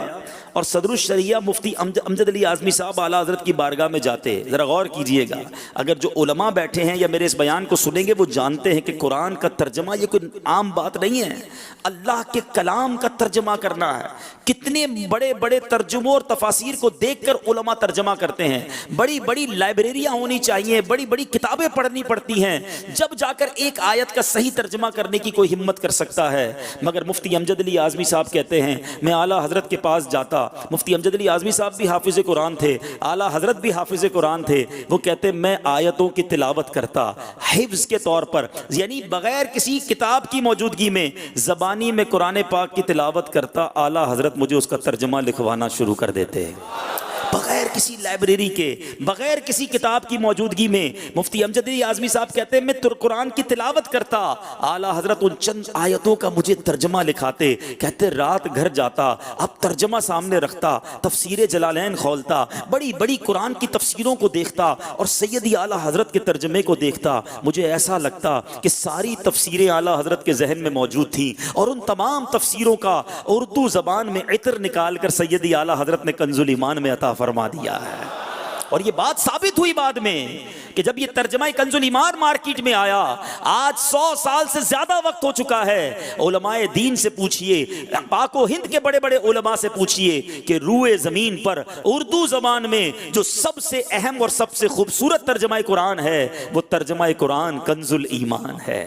اور صدر الشریعہ مفتی امجد علی اعظمی صاحب اعلیٰ حضرت کی بارگاہ میں جاتے۔ ذرا غور کیجئے گا، اگر جو علماء بیٹھے ہیں یا میرے اس بیان کو سنیں گے وہ جانتے ہیں کہ قرآن کا ترجمہ یہ کوئی عام بات نہیں ہے، اللہ کے کلام کا ترجمہ کرنا ہے۔ کتنے بڑے بڑے ترجموں اور تفاسیر کو دیکھ کر علماء ترجمہ کرتے ہیں، بڑی بڑی لائبریریاں ہونی چاہیے، بڑی بڑی کتابیں پڑھنی پڑتی ہیں، جب جا کر ایک آیت کا صحیح ترجمہ کرنے کی کوئی ہمت کر سکتا ہے۔ مگر مفتی امجد علی اعظمی صاحب کہتے ہیں میں اعلیٰ حضرت کے پاس جاتا، مفتی امجد علی اعظمی صاحب بھی حافظ قرآن تھے، اعلیٰ حضرت بھی حافظ قرآن تھے، وہ کہتے میں آیتوں کی تلاوت کرتا حفظ کے طور پر، یعنی بغیر کسی کتاب کی موجودگی میں زبانی میں قرآن پاک کی تلاوت کرتا، اعلیٰ حضرت مجھے اس کا ترجمہ لکھوانا شروع کر دیتے بغیر کسی لائبریری کے، بغیر کسی کتاب کی موجودگی میں۔ مفتی امجد علی اعظمی صاحب کہتے ہیں میں قرآن کی تلاوت کرتا، اعلیٰ حضرت ان چند آیتوں کا مجھے ترجمہ لکھاتے، کہتے رات گھر جاتا، اب ترجمہ سامنے رکھتا، تفسیر جلالین کھولتا، بڑی بڑی قرآن کی تفسیروں کو دیکھتا اور سیدی اعلیٰ حضرت کے ترجمے کو دیکھتا، مجھے ایسا لگتا کہ ساری تفسیریں اعلیٰ حضرت کے ذہن میں موجود تھیں اور ان تمام تفسیروں کا اردو زبان میں عطر نکال کر سیدی اعلیٰ حضرت نے کنز الایمان میں عطا فرما دیا ہے۔ اور یہ بات ثابت ہوئی بعد میں کہ جب یہ ترجمہ کنز الایمان مارکیٹ میں آیا، آج 100 سال سے زیادہ وقت ہو چکا ہے، علماء دین سے پوچھئے، پاک و ہند کے بڑے بڑے علماء سے پوچھئے کہ روئے زمین پر اردو زبان میں جو سب سے اہم اور سب سے خوبصورت ترجمہ قرآن ہے وہ ترجمہ قرآن کنز الایمان ہے۔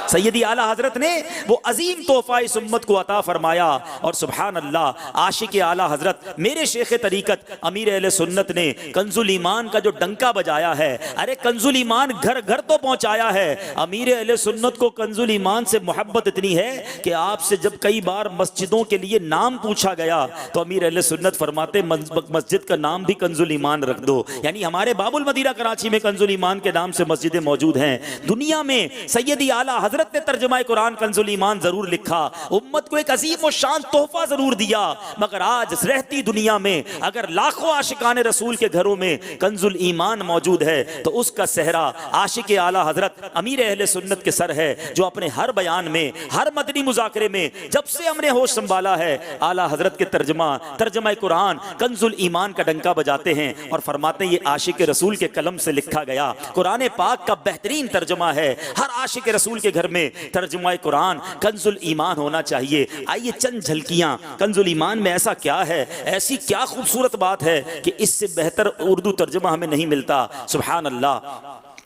سیدی اعلیٰ حضرت نے وہ عظیم تحفہ اس امت کو عطا فرمایا، اور سبحان اللہ عاشق اعلیٰ حضرت میرے شیخ طریقت امیر اہل سنت نے کنز الایمان کا جو ڈنکا بجایا ہے، ارے کنز الایمان گھر گھر تو پہنچایا ہے۔ امیر اہل سنت کو کنز الایمان سے محبت اتنی ہے کہ آپ سے جب کئی بار مسجدوں کے لیے نام پوچھا گیا تو امیر اہل سنت فرماتے مسجد کا نام بھی کنز الایمان رکھ دو، یعنی ہمارے باب المدینہ کراچی میں کنز الایمان کے نام سے مسجدیں موجود ہیں۔ دنیا میں سیدی اعلیٰ حضرت نے ترجمہ قرآن کنز الایمان ضرور لکھا، امت کو ایک عظیم و شان تحفہ ضرور دیا، مگر آج رہتی دنیا میں اگر لاکھوں عاشقان رسول کے گھروں میں کنز الایمان موجود ہے تو اس کا صحرا عاشق اعلیٰ حضرت امیر اہل سنت کے سر ہے، جو اپنے ہر بیان میں، ہر مدنی مذاکرے میں جب سے ہم نے ہوش سنبھالا ہے اعلیٰ حضرت کے ترجمہ قرآن کنز الایمان کا ڈنکا بجاتے ہیں اور فرماتے ہیں یہ عاشق رسول کے قلم سے لکھا گیا قرآن پاک کا بہترین ترجمہ ہے، ہر عاشق رسول کے گھر میں ترجمہ قرآن کنز الایمان ہونا چاہیے۔ آئیے چند جھلکیاں کنز الایمان میں ایسا کیا ہے، ایسی کیا خوبصورت بات ہے کہ اس سے بہتر اردو ترجمہ ہمیں نہیں ملتا۔ سبحان اللہ۔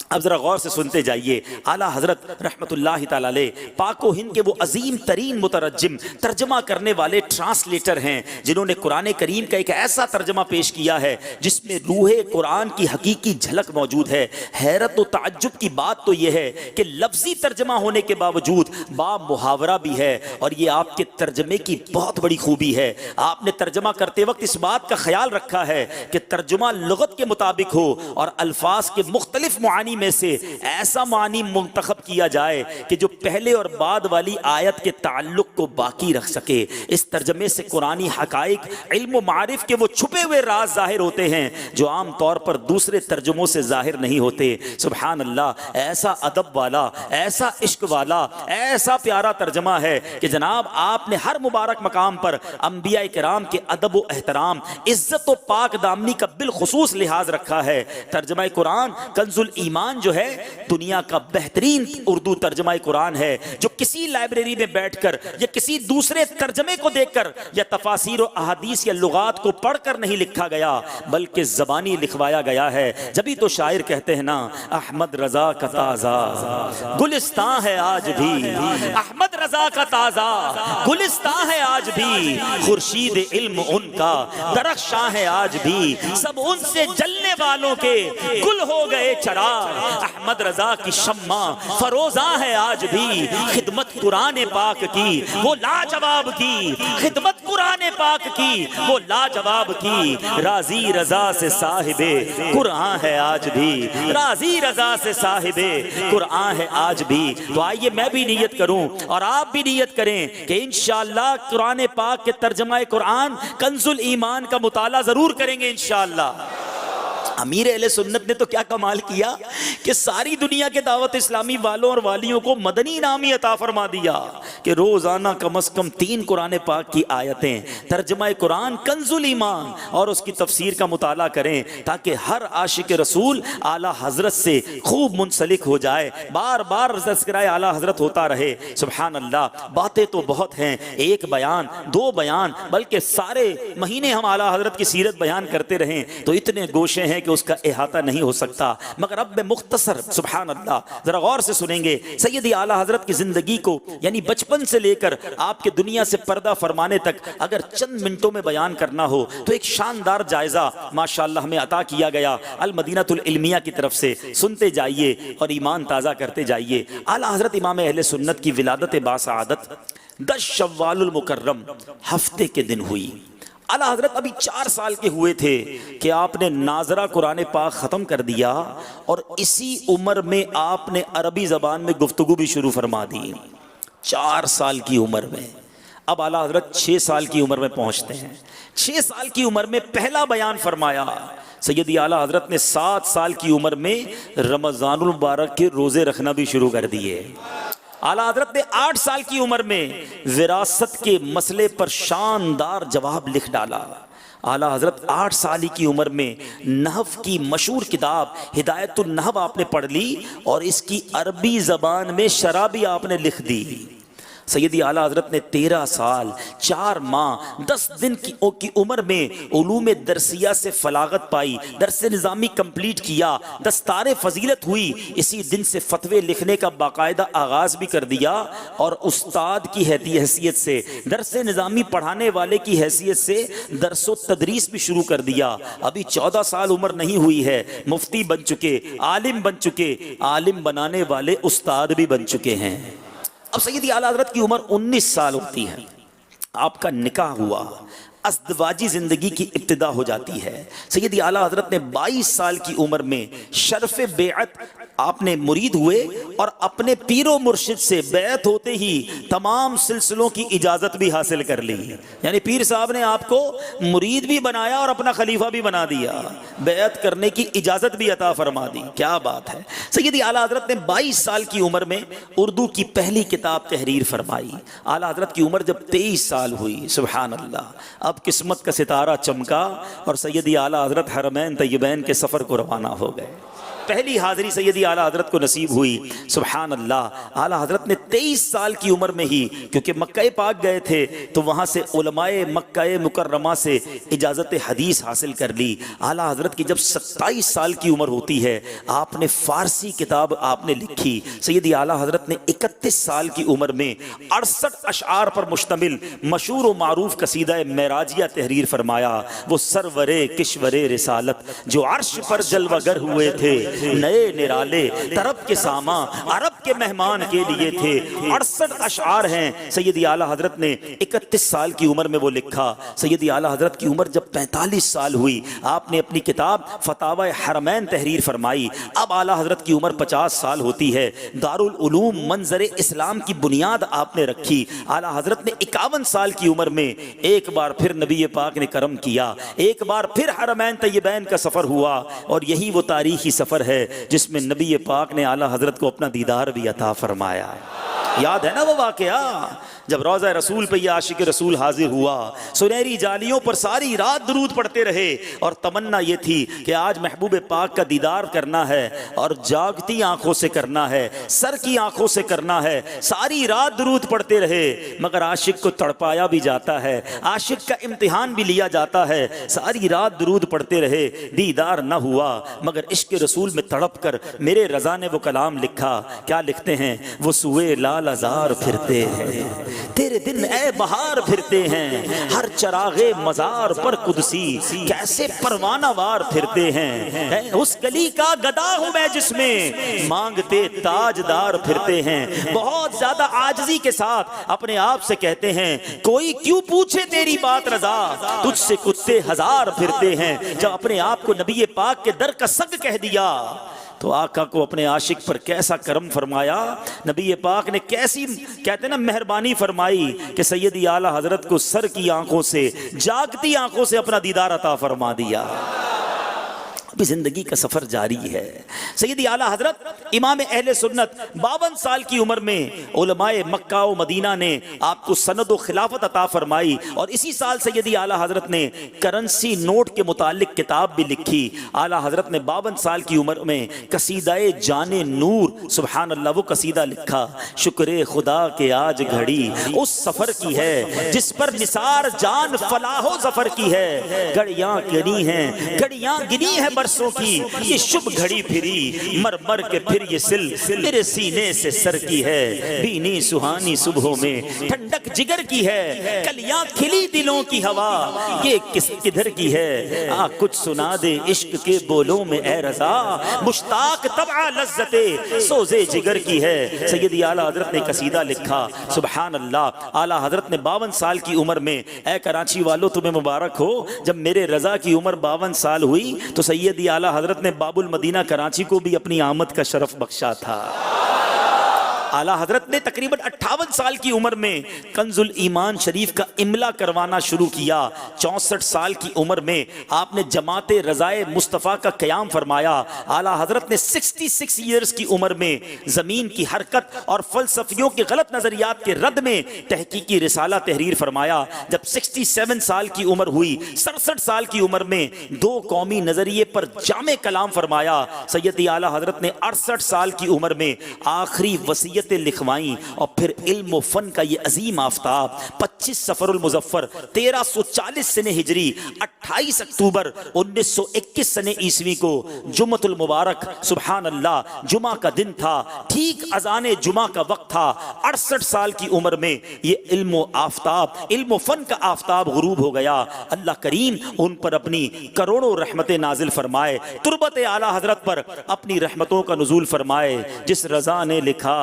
اب ذرا غور سے سنتے جائیے، اعلیٰ حضرت رحمت اللہ تعالی علیہ پاک و ہند کے وہ عظیم ترین مترجم، ترجمہ کرنے والے ٹرانسلیٹر ہیں جنہوں نے قرآن کریم کا ایک ایسا ترجمہ پیش کیا ہے جس میں روح قرآن کی حقیقی جھلک موجود ہے۔ حیرت و تعجب کی بات تو یہ ہے کہ لفظی ترجمہ ہونے کے باوجود با محاورہ بھی ہے، اور یہ آپ کے ترجمے کی بہت بڑی خوبی ہے۔ آپ نے ترجمہ کرتے وقت اس بات کا خیال رکھا ہے کہ ترجمہ لغت کے مطابق ہو اور الفاظ کے مختلف معانی میں سے ایسا معنی منتخب کیا جائے کہ جو پہلے اور بعد والی آیت کے تعلق کو باقی رکھ سکے۔ اس ترجمے سے قرآنی حقائق، علم و معارف کے وہ چھپے ہوئے راز ظاہر ہوتے ہیں جو عام طور پر دوسرے ترجموں سے ظاہر نہیں ہوتے۔ سبحان اللہ، ایسا ادب والا، ایسا عشق والا، ایسا پیارا ترجمہ ہے کہ جناب آپ نے ہر مبارک مقام پر انبیاء کرام کے ادب و احترام، عزت و پاک دامنی کا بالخصوص لحاظ رکھا ہے۔ ترجمہ قرآن کنز الایمان جو ہے دنیا کا بہترین اردو ترجمہ قرآن ہے، جو کسی لائبریری میں بیٹھ کر یا کسی دوسرے ترجمے کو دیکھ کر یا تفاسیر و احادیث یا لغات کو پڑھ کر نہیں لکھا گیا بلکہ زبانی لکھوایا گیا ہے۔ جبھی تو شاعر کہتے ہیں نا، احمد رضا کا تازہ گلستان ہے آج بھی، احمد رضا کا تازہ گلستان ہے آج بھی، خورشید علم ان کا درخشاں ہے آج بھی، سب ان سے جلنے والوں کے گل ہو گئے چراغ، احمد رضا کی شمع فروزاں ہے آج بھی، خدمت قرآن پاک کی وہ لاجواب کی، خدمت قرآن پاک کی وہ لاجواب کی، راضی رضا سے صاحب قرآن ہے آج بھی، راضی رضا سے صاحب قرآن ہے آج بھی۔ تو آئیے میں بھی نیت کروں اور آپ بھی نیت کریں کہ انشاءاللہ قرآن پاک کے ترجمہ قرآن کنز الایمان کا مطالعہ ضرور کریں گے انشاءاللہ۔ امیر اہل سنت نے تو کیا کمال کیا کہ ساری دنیا کے دعوت اسلامی والوں اور والیوں کو مدنی انعامی عطا فرما دیا کہ روزانہ کم از کم 3 قرآن پاک کی آیتیں ترجمہ قرآن کنز الایمان اور اس کی تفسیر کا مطالعہ کریں تاکہ ہر عاشق رسول اعلیٰ حضرت سے خوب منسلک ہو جائے، بار بار تذکرہ اعلیٰ حضرت ہوتا رہے۔ سبحان اللہ، باتیں تو بہت ہیں، ایک بیان 2 بیان بلکہ سارے مہینے ہم اعلیٰ حضرت کی سیرت بیان کرتے رہیں تو اتنے گوشے ہیں کہ اس کا احاطہ نہیں ہو سکتا، مگر اب میں مختصر سبحان اللہ ذرا غور سے سنیں گے سیدی اعلیٰ حضرت کی زندگی کو، یعنی بچپن سے لے کر آپ کے دنیا سے پردہ فرمانے تک اگر چند منٹوں میں بیان کرنا ہو تو ایک شاندار جائزہ ماشاءاللہ ہمیں عطا کیا گیا المدینہ العلمیہ کی طرف سے، سنتے جائیے اور ایمان تازہ کرتے جائیے۔ اعلیٰ حضرت امام اہل سنت کی ولادت باسعادت 10 شوال المکرم ہفتے کے دن ہوئی۔ اعلیٰ حضرت ابھی 4 سال کے ہوئے تھے کہ آپ نے ناظرہ قرآن پاک ختم کر دیا اور اسی عمر میں آپ نے عربی زبان میں گفتگو بھی شروع فرما دی، 4 سال کی عمر میں۔ اب اعلیٰ حضرت 6 سال کی عمر میں پہنچتے ہیں، 6 سال کی عمر میں پہلا بیان فرمایا۔ سیدی اعلیٰ حضرت نے 7 سال کی عمر میں رمضان المبارک کے روزے رکھنا بھی شروع کر دیے۔ اعلیٰ حضرت نے 8 سال کی عمر میں وراثت کے مسئلے پر شاندار جواب لکھ ڈالا۔ اعلیٰ حضرت 8 سال کی عمر میں نحو کی مشہور کتاب ہدایت النحو آپ نے پڑھ لی اور اس کی عربی زبان میں شرح بھی آپ نے لکھ دی۔ سیدی اعلیٰ حضرت نے 13 سال 4 ماہ 10 دن کی عمر میں علوم درسیہ سے فلاغت پائی، درس نظامی کمپلیٹ کیا، دستار فضیلت ہوئی، اسی دن سے فتوے لکھنے کا باقاعدہ آغاز بھی کر دیا اور استاد کی حیثیت سے، درس نظامی پڑھانے والے کی حیثیت سے درس و تدریس بھی شروع کر دیا۔ ابھی 14 سال عمر نہیں ہوئی ہے، مفتی بن چکے، عالم بن چکے، عالم بنانے والے استاد بھی بن چکے ہیں۔ اب سیدی اعلیٰ حضرت کی عمر 19 سال ہوتی ہے، آپ کا نکاح ہوا، ازدواجی زندگی کی ابتدا ہو جاتی ہے۔ سیدی اعلیٰ حضرت نے 22 سال کی عمر میں شرف بیعت آپ نے مرید ہوئے اور اپنے پیر و مرشد سے بیعت ہوتے ہی تمام سلسلوں کی اجازت بھی حاصل کر لی، یعنی پیر صاحب نے آپ کو مرید بھی بنایا اور اپنا خلیفہ بھی بنا دیا، بیعت کرنے کی اجازت بھی عطا فرما دی۔ کیا بات ہے! سیدی اعلیٰ حضرت نے 22 سال کی عمر میں اردو کی پہلی کتاب تحریر فرمائی۔ اعلیٰ حضرت کی عمر جب 23 سال ہوئی، سبحان اللہ، اب قسمت کا ستارہ چمکا اور سیدی اعلیٰ حضرت حرمین طیبین کے سفر کو روانہ ہو گئے۔ پہلی حاضری سیدی اعلیٰ حضرت کو نصیب ہوئی، سبحان اللہ۔ اعلیٰ حضرت نے 23 سال کی عمر میں ہی، کیونکہ مکہ پاک گئے تھے تو وہاں سے علماء مکہ مکرمہ سے اجازت حدیث حاصل کر لی۔ اعلیٰ حضرت کی جب 27 سال کی عمر ہوتی ہے، آپ نے فارسی کتاب آپ نے لکھی۔ سیدی اعلیٰ حضرت نے 31 سال کی عمر میں 68 اشعار پر مشتمل مشہور و معروف قصیدہ معراجیہ تحریر فرمایا۔ وہ سرور کشور رسالت جو عرش پر جلوہ گر ہوئے تھے، نئے نرالے طرب کے ساما عرب کے مہمان کے لیے تھے۔ 68 اشعار ہیں سیدی اعلیٰ حضرت نے 31 سال کی عمر میں وہ لکھا۔ سیدی اعلیٰ حضرت کی عمر جب 45 سال ہوئی، آپ نے اپنی کتاب فتاوی حرمین تحریر فرمائی۔ اب اعلیٰ حضرت کی عمر 50 سال ہوتی ہے، دارالعلوم منظر اسلام کی بنیاد آپ نے رکھی۔ اعلیٰ حضرت نے 51 سال کی عمر میں ایک بار پھر نبی پاک نے کرم کیا، ایک بار پھر حرمین طیبین کا سفر ہوا، اور یہی وہ تاریخی سفر ہے جس میں نبی پاک نے اعلیٰ حضرت کو اپنا دیدار بھی عطا فرمایا۔ یاد ہے نا وہ واقعہ جب روضہ رسول پہ یہ عاشق رسول حاضر ہوا، سنہری جالیوں پر ساری رات درود پڑھتے رہے اور تمنا یہ تھی کہ آج محبوب پاک کا دیدار کرنا ہے اور جاگتی آنکھوں سے کرنا ہے، سر کی آنکھوں سے کرنا ہے۔ ساری رات درود پڑھتے رہے، مگر عاشق کو تڑپایا بھی جاتا ہے، عاشق کا امتحان بھی لیا جاتا ہے۔ ساری رات درود پڑھتے رہے، دیدار نہ ہوا، مگر عشق رسول میں تڑپ کر میرے رضا نے وہ کلام لکھا۔ کیا لکھتے ہیں؟ وہ سوئے لال لالا زار پھرتے ہیں، تیرے دن اے بہار پھرتے ہیں، ہر چراغ مزار پر قدسی کیسے پروانہ وار پھرتے ہیں، اس گلی کا گدا ہوں میں جس میں مانگتے تاجدار پھرتے ہیں۔ بہت زیادہ عاجزی کے ساتھ اپنے آپ سے کہتے ہیں کوئی کیوں پوچھے تیری بات رضا، تجھ سے کتے ہزار پھرتے ہیں۔ جب اپنے آپ کو نبی پاک کے در کا سگ کہہ دیا تو آقا کو اپنے عاشق پر کیسا کرم فرمایا، نبی پاک نے کیسی کہتے ہیں نا مہربانی فرمائی کہ سیدی اعلیٰ حضرت کو سر کی آنکھوں سے، جاگتی آنکھوں سے اپنا دیدار عطا فرما دیا۔ ابھی زندگی کا سفر جاری ہے۔ سیدی اعلیٰ حضرت امام اہل سنت 52 سال کی عمر میں علماء مکہ و مدینہ نے آپ کو سند و خلافت عطا فرمائی، اور اسی سال سیدی اعلیٰ حضرت نے کرنسی نوٹ کے متعلق کتاب بھی لکھی۔ اعلیٰ حضرت نے 52 سال کی عمر میں قصیدہ جان نور، سبحان اللہ، وہ قصیدہ لکھا، شکر خدا کہ آج گھڑی اس سفر کی ہے جس پر نثار جان فلاح و ظفر کی ہے، گھڑیاں گنی ہیں، گھڑیاں گنی ہے برسوں کی، یہ شب گھڑی پھری مر مر کے پھر یہ سل میرے سینے سے سر کی ہے، بینی سہانی صبحوں میں ٹھنڈک جگر کی ہے، کلیاں کھلی دلوں کی ہوا یہ کس کدھر کی ہے، آ کچھ سنا دے عشق کے بولوں میں اے رضا، مشتاق طبع لذت سوزے جگر کی ہے۔ سیدی اعلیٰ حضرت نے قصیدہ لکھا، سبحان اللہ۔ اعلیٰ حضرت نے 52 سال کی عمر میں، اے کراچی والوں تمہیں مبارک ہو، جب میرے رضا کی عمر 52 سال ہوئی تو سیدی اعلیٰ حضرت نے باب المدینہ کراچی کو بھی اپنی آمد کا شرف بخشا تھا۔ اعلیٰ حضرت نے تقریباً 58 سال کی عمر میں کنز الایمان شریف کا املا کروانا شروع کیا۔ 64 سال کی عمر میں آپ نے جماعت رضائے مصطفیٰ کا قیام فرمایا۔ اعلیٰ حضرت نے 66 ایئرز کی عمر میں زمین کی حرکت اور فلسفیوں کے غلط نظریات کے رد میں تحقیقی رسالہ تحریر فرمایا۔ جب 67 سال کی عمر ہوئی، 67 سال کی عمر میں 2 قومی نظریے پر جامع کلام فرمایا۔ سیدی اعلیٰ حضرت نے 68 سال کی عمر میں آخری وصیت لکھوائیں، اور پھر علم و فن کا یہ عظیم آفتاب 25 صفر المظفر 1340 سنہ ہجری 28 اکتوبر 1921 سنہ عیسوی کو جمعۃ المبارک، سبحان اللہ، جمعہ کا دن تھا، ٹھیک اذان جمعہ کا وقت تھا۔ 68 سال کی عمر میں یہ علم و آفتاب، علم و فن کا آفتاب غروب ہو گیا۔ اللہ کریم ان پر اپنی کروڑوں رحمتیں نازل فرمائے، تربت اعلیٰ حضرت پر اپنی رحمتوں کا نزول فرمائے۔ جس رضا نے لکھا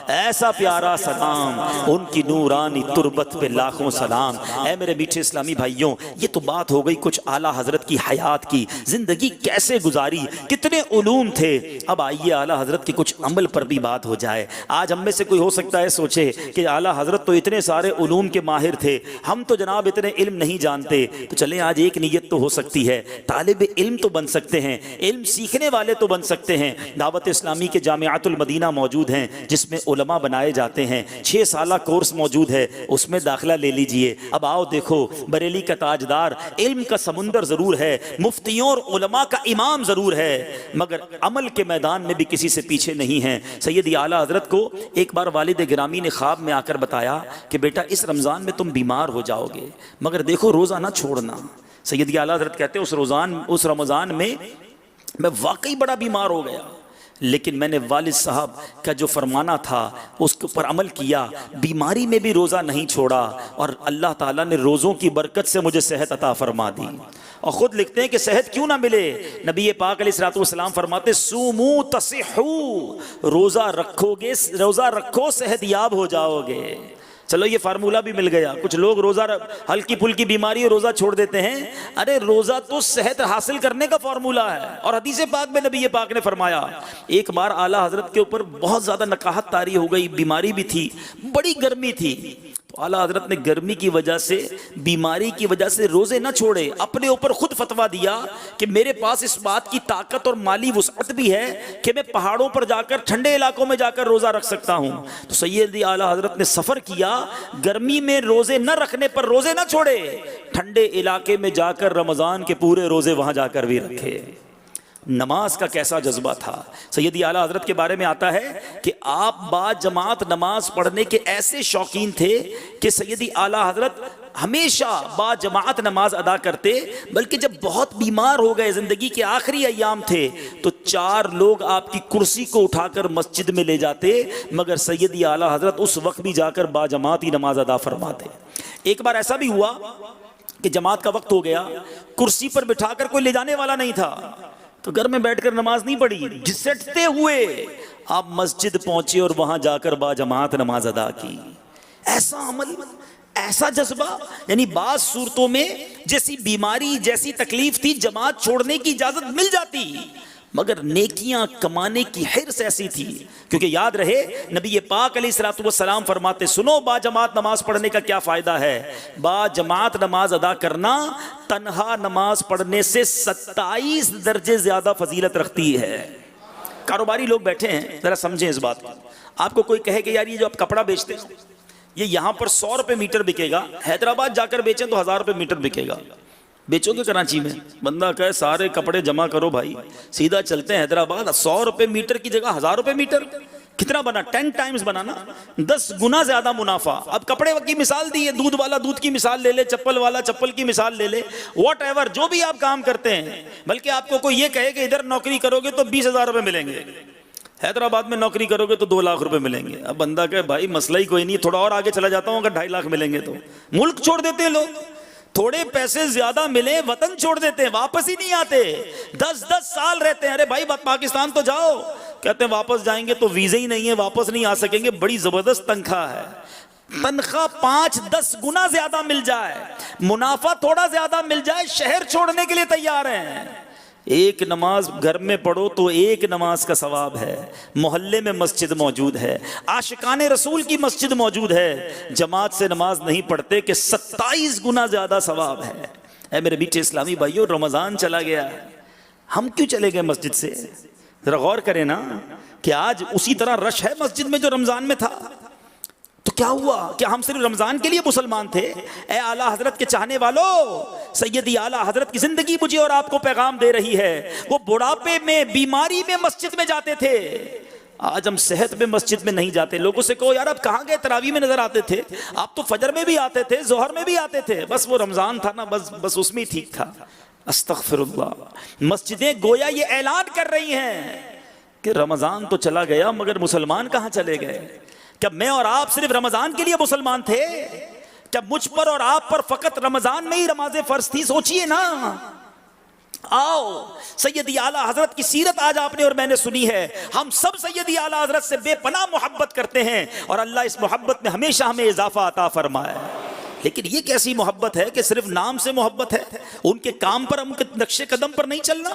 ایسا پیارا سلام، ان کی نورانی تربت پہ لاکھوں سلام۔ اے میرے میٹھے اسلامی بھائیوں، یہ تو بات ہو گئی کچھ اعلیٰ حضرت کی حیات کی، زندگی کیسے گزاری، کتنے علوم تھے۔ اب آئیے اعلیٰ حضرت کی کچھ عمل پر بھی بات ہو جائے۔ آج ہم میں سے کوئی ہو سکتا ہے سوچے کہ اعلیٰ حضرت تو اتنے سارے علوم کے ماہر تھے، ہم تو جناب اتنے علم نہیں جانتے۔ تو چلیں آج ایک نیت تو ہو سکتی ہے، طالب علم تو بن سکتے ہیں، علم سیکھنے والے تو بن سکتے ہیں۔ دعوت اسلامی کے جامعۃ المدینہ موجود ہیں جس میں علماء بنائے جاتے ہیں، 6 سالہ کورس موجود ہے، اس میں داخلہ لے لیجئے۔ اب آؤ دیکھو، بریلی کا تاجدار، علم کا سمندر ضرور ہے، مفتیوں اور علماء کا امام ضرور ہے، مگر عمل کے میدان میں بھی کسی سے پیچھے نہیں ہیں۔ سیدی اعلیٰ حضرت کو ایک بار والد گرامی نے خواب میں آ کر بتایا کہ بیٹا اس رمضان میں تم بیمار ہو جاؤ گے، مگر دیکھو روزہ نہ چھوڑنا۔ سیدی اعلیٰ حضرت کہتے ہیں اس رمضان میں میں واقعی بڑا بیمار ہو گیا، لیکن میں نے والد صاحب کا جو فرمانا تھا اس کے اوپر عمل کیا، بیماری میں بھی روزہ نہیں چھوڑا، اور اللہ تعالیٰ نے روزوں کی برکت سے مجھے صحت عطا فرما دی۔ اور خود لکھتے ہیں کہ صحت کیوں نہ ملے، نبی پاک علیہ الصلوۃ والسلام فرماتے سومو تصحو، روزہ رکھو صحت یاب ہو جاؤ گے۔ چلو یہ فارمولہ بھی مل گیا۔ کچھ لوگ روزہ ہلکی پھلکی بیماری اور روزہ چھوڑ دیتے ہیں، ارے روزہ تو صحت حاصل کرنے کا فارمولہ ہے، اور حدیث پاک میں نبی پاک نے فرمایا۔ ایک بار اعلیٰ حضرت کے اوپر بہت زیادہ نقاہت طاری ہو گئی، بیماری بھی تھی، بڑی گرمی تھی، تو اعلیٰ حضرت نے گرمی کی وجہ سے، بیماری کی وجہ سے روزے نہ چھوڑے، اپنے اوپر خود فتویٰ دیا کہ میرے پاس اس بات کی طاقت اور مالی وسعت بھی ہے کہ میں پہاڑوں پر جا کر، ٹھنڈے علاقوں میں جا کر روزہ رکھ سکتا ہوں۔ تو سیدی اعلیٰ حضرت نے سفر کیا، گرمی میں روزے نہ رکھنے پر روزے نہ چھوڑے، ٹھنڈے علاقے میں جا کر رمضان کے پورے روزے وہاں جا کر بھی رکھے۔ نماز کا کیسا جذبہ تھا۔ سیدی اعلیٰ حضرت کے بارے میں آتا ہے کہ آپ با جماعت نماز پڑھنے کے ایسے شوقین تھے کہ سیدی اعلیٰ حضرت ہمیشہ با جماعت نماز ادا کرتے، بلکہ جب بہت بیمار ہو گئے، زندگی کے آخری ایام تھے، تو 4 لوگ آپ کی کرسی کو اٹھا کر مسجد میں لے جاتے، مگر سیدی اعلیٰ حضرت اس وقت بھی جا کر با جماعت ہی نماز ادا فرماتے۔ ایک بار ایسا بھی ہوا کہ جماعت کا وقت ہو گیا، کرسی پر بٹھا کر کوئی لے جانے والا نہیں تھا، تو گھر میں بیٹھ کر نماز نہیں پڑھی، گھسٹتے ہوئے آپ مسجد پہنچے اور وہاں جا کر با جماعت نماز ادا کی۔ ایسا عمل، ایسا جذبہ، یعنی بعض صورتوں میں جیسی بیماری، جیسی تکلیف تھی، جماعت چھوڑنے کی اجازت مل جاتی، مگر نیکیاں کمانے کی حرص ایسی تھی، کیونکہ یاد رہے نبی پاک علیہ الصلوۃ والسلام فرماتے، سنو با جماعت نماز پڑھنے کا کیا فائدہ ہے، با جماعت نماز ادا کرنا تنہا نماز پڑھنے سے 27 درجے زیادہ فضیلت رکھتی ہے۔ کاروباری لوگ بیٹھے ہیں، ذرا سمجھیں اس بات کو۔ آپ کو کوئی کہے کہ یار یہ جو آپ کپڑا بیچتے ہیں یہ یہاں پر 100 روپے میٹر بکے گا، حیدرآباد جا کر بیچیں تو 1000 روپے میٹر بکے گا، بیچو گے کراچی میں؟ بندہ کہے سارے کپڑے جمع کرو بھائی، سیدھا چلتے ہیں حیدرآباد، 100 روپے میٹر کی جگہ 1000 روپے میٹر، کتنا بنا؟ 10 ٹائمز بنانا، 10 گنا زیادہ منافع۔ اب کپڑے کی مثال دی ہے، دودھ والا دودھ کی مثال لے لے، چپل والا چپل کی مثال لے لے، واٹ ایور جو بھی آپ کام کرتے ہیں، بلکہ آپ کو کوئی یہ کہے کہ ادھر نوکری کرو گے تو 20,000 روپے ملیں گے، حیدرآباد میں نوکری کرو گے تو 2 لاکھ روپے ملیں گے۔ اب بندہ کہے بھائی مسئلہ ہی کوئی نہیں، تھوڑا اور آگے چلا جاتا ہوں، اگر 2.5 لاکھ ملیں گے تو ملک چھوڑ دیتے ہیں لوگ، تھوڑے پیسے زیادہ ملے وطن چھوڑ دیتے ہیں، واپس ہی نہیں آتے، 10 سال رہتے ہیں۔ ارے بھائی پاکستان تو جاؤ، کہتے ہیں واپس جائیں گے تو ویزے ہی نہیں ہے، واپس نہیں آ سکیں گے، بڑی زبردست تنخواہ ہے، تنخواہ 5-10 گنا زیادہ مل جائے، منافع تھوڑا زیادہ مل جائے، شہر چھوڑنے کے لیے تیار ہیں۔ ایک نماز گھر میں پڑھو تو ایک نماز کا ثواب ہے، محلے میں مسجد موجود ہے، عاشقان رسول کی مسجد موجود ہے، جماعت سے نماز نہیں پڑھتے کہ 27 گنا زیادہ ثواب ہے۔ اے میرے بیٹے اسلامی بھائیو، رمضان چلا گیا، ہم کیوں چلے گئے مسجد سے؟ ذرا غور کریں نا کہ آج اسی طرح رش ہے مسجد میں جو رمضان میں تھا، تو کیا ہوا؟ کیا ہم صرف رمضان کے لیے مسلمان تھے؟ اے اعلیٰ حضرت کے چاہنے والوں، سیدی اعلیٰ حضرت کی زندگی مجھے اور آپ کو پیغام دے رہی ہے۔ وہ بڑھاپے میں، بیماری میں مسجد میں جاتے تھے، آج ہم صحت میں مسجد میں نہیں جاتے۔ لوگوں سے کہو یار آپ کہاں گئے؟ تراویح میں نظر آتے تھے، آپ تو فجر میں بھی آتے تھے، ظہر میں بھی آتے تھے، بس وہ رمضان تھا نا، بس اس میں ہی ٹھیک تھا۔ استغفر اللہ۔ مسجدیں گویا یہ اعلان کر رہی ہیں کہ رمضان تو چلا گیا مگر مسلمان کہاں چلے گئے؟ کیا میں اور آپ صرف رمضان کے لیے مسلمان تھے؟ کیا مجھ پر اور آپ پر فقط رمضان میں ہی نمازیں فرض تھی؟ سوچئے نا۔ آؤ سیدی اعلیٰ حضرت کی سیرت آج آپ نے اور میں نے سنی ہے، ہم سب سیدی اعلیٰ حضرت سے بے پناہ محبت کرتے ہیں، اور اللہ اس محبت میں ہمیشہ ہمیں اضافہ عطا فرمائے۔ لیکن یہ کیسی محبت ہے کہ صرف نام سے محبت ہے، ان کے کام پر، ان کے نقش قدم پر نہیں چلنا؟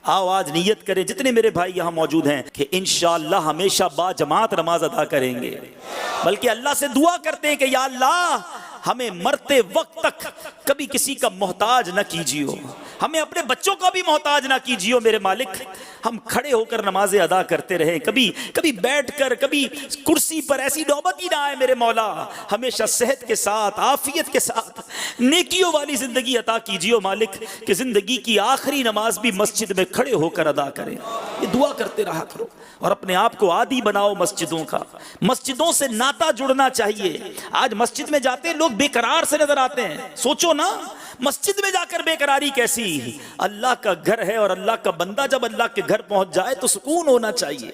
آؤ آج نیت کریں جتنے میرے بھائی یہاں موجود ہیں کہ انشاءاللہ ہمیشہ با جماعت نماز ادا کریں گے، بلکہ اللہ سے دعا کرتے ہیں کہ یا اللہ ہمیں مرتے وقت تک کبھی کسی کا محتاج نہ کیجیو، ہمیں اپنے بچوں کا بھی محتاج نہ کیجیو میرے مالک، ہم کھڑے ہو کر نمازیں ادا کرتے رہیں، کبھی بیٹھ کر، کبھی کرسی پر، ایسی نوبت ہی نہ آئے میرے مولا، ہمیشہ صحت کے ساتھ، عافیت کے ساتھ نیکیوں والی زندگی عطا کیجیو مالک، کہ زندگی کی آخری نماز بھی مسجد میں کھڑے ہو کر ادا کریں۔ یہ دعا کرتے رہا کرو، اور اپنے آپ کو عادی بناؤ مسجدوں کا، مسجدوں سے ناتا جڑنا چاہیے۔ آج مسجد میں جاتے لوگ بے قرار سے نظر آتے ہیں، سوچو نا مسجد میں جا کر بے قراری کیسی؟ اللہ کا گھر ہے، اور اللہ کا بندہ جب اللہ کے گھر پہنچ جائے تو سکون ہونا چاہیے۔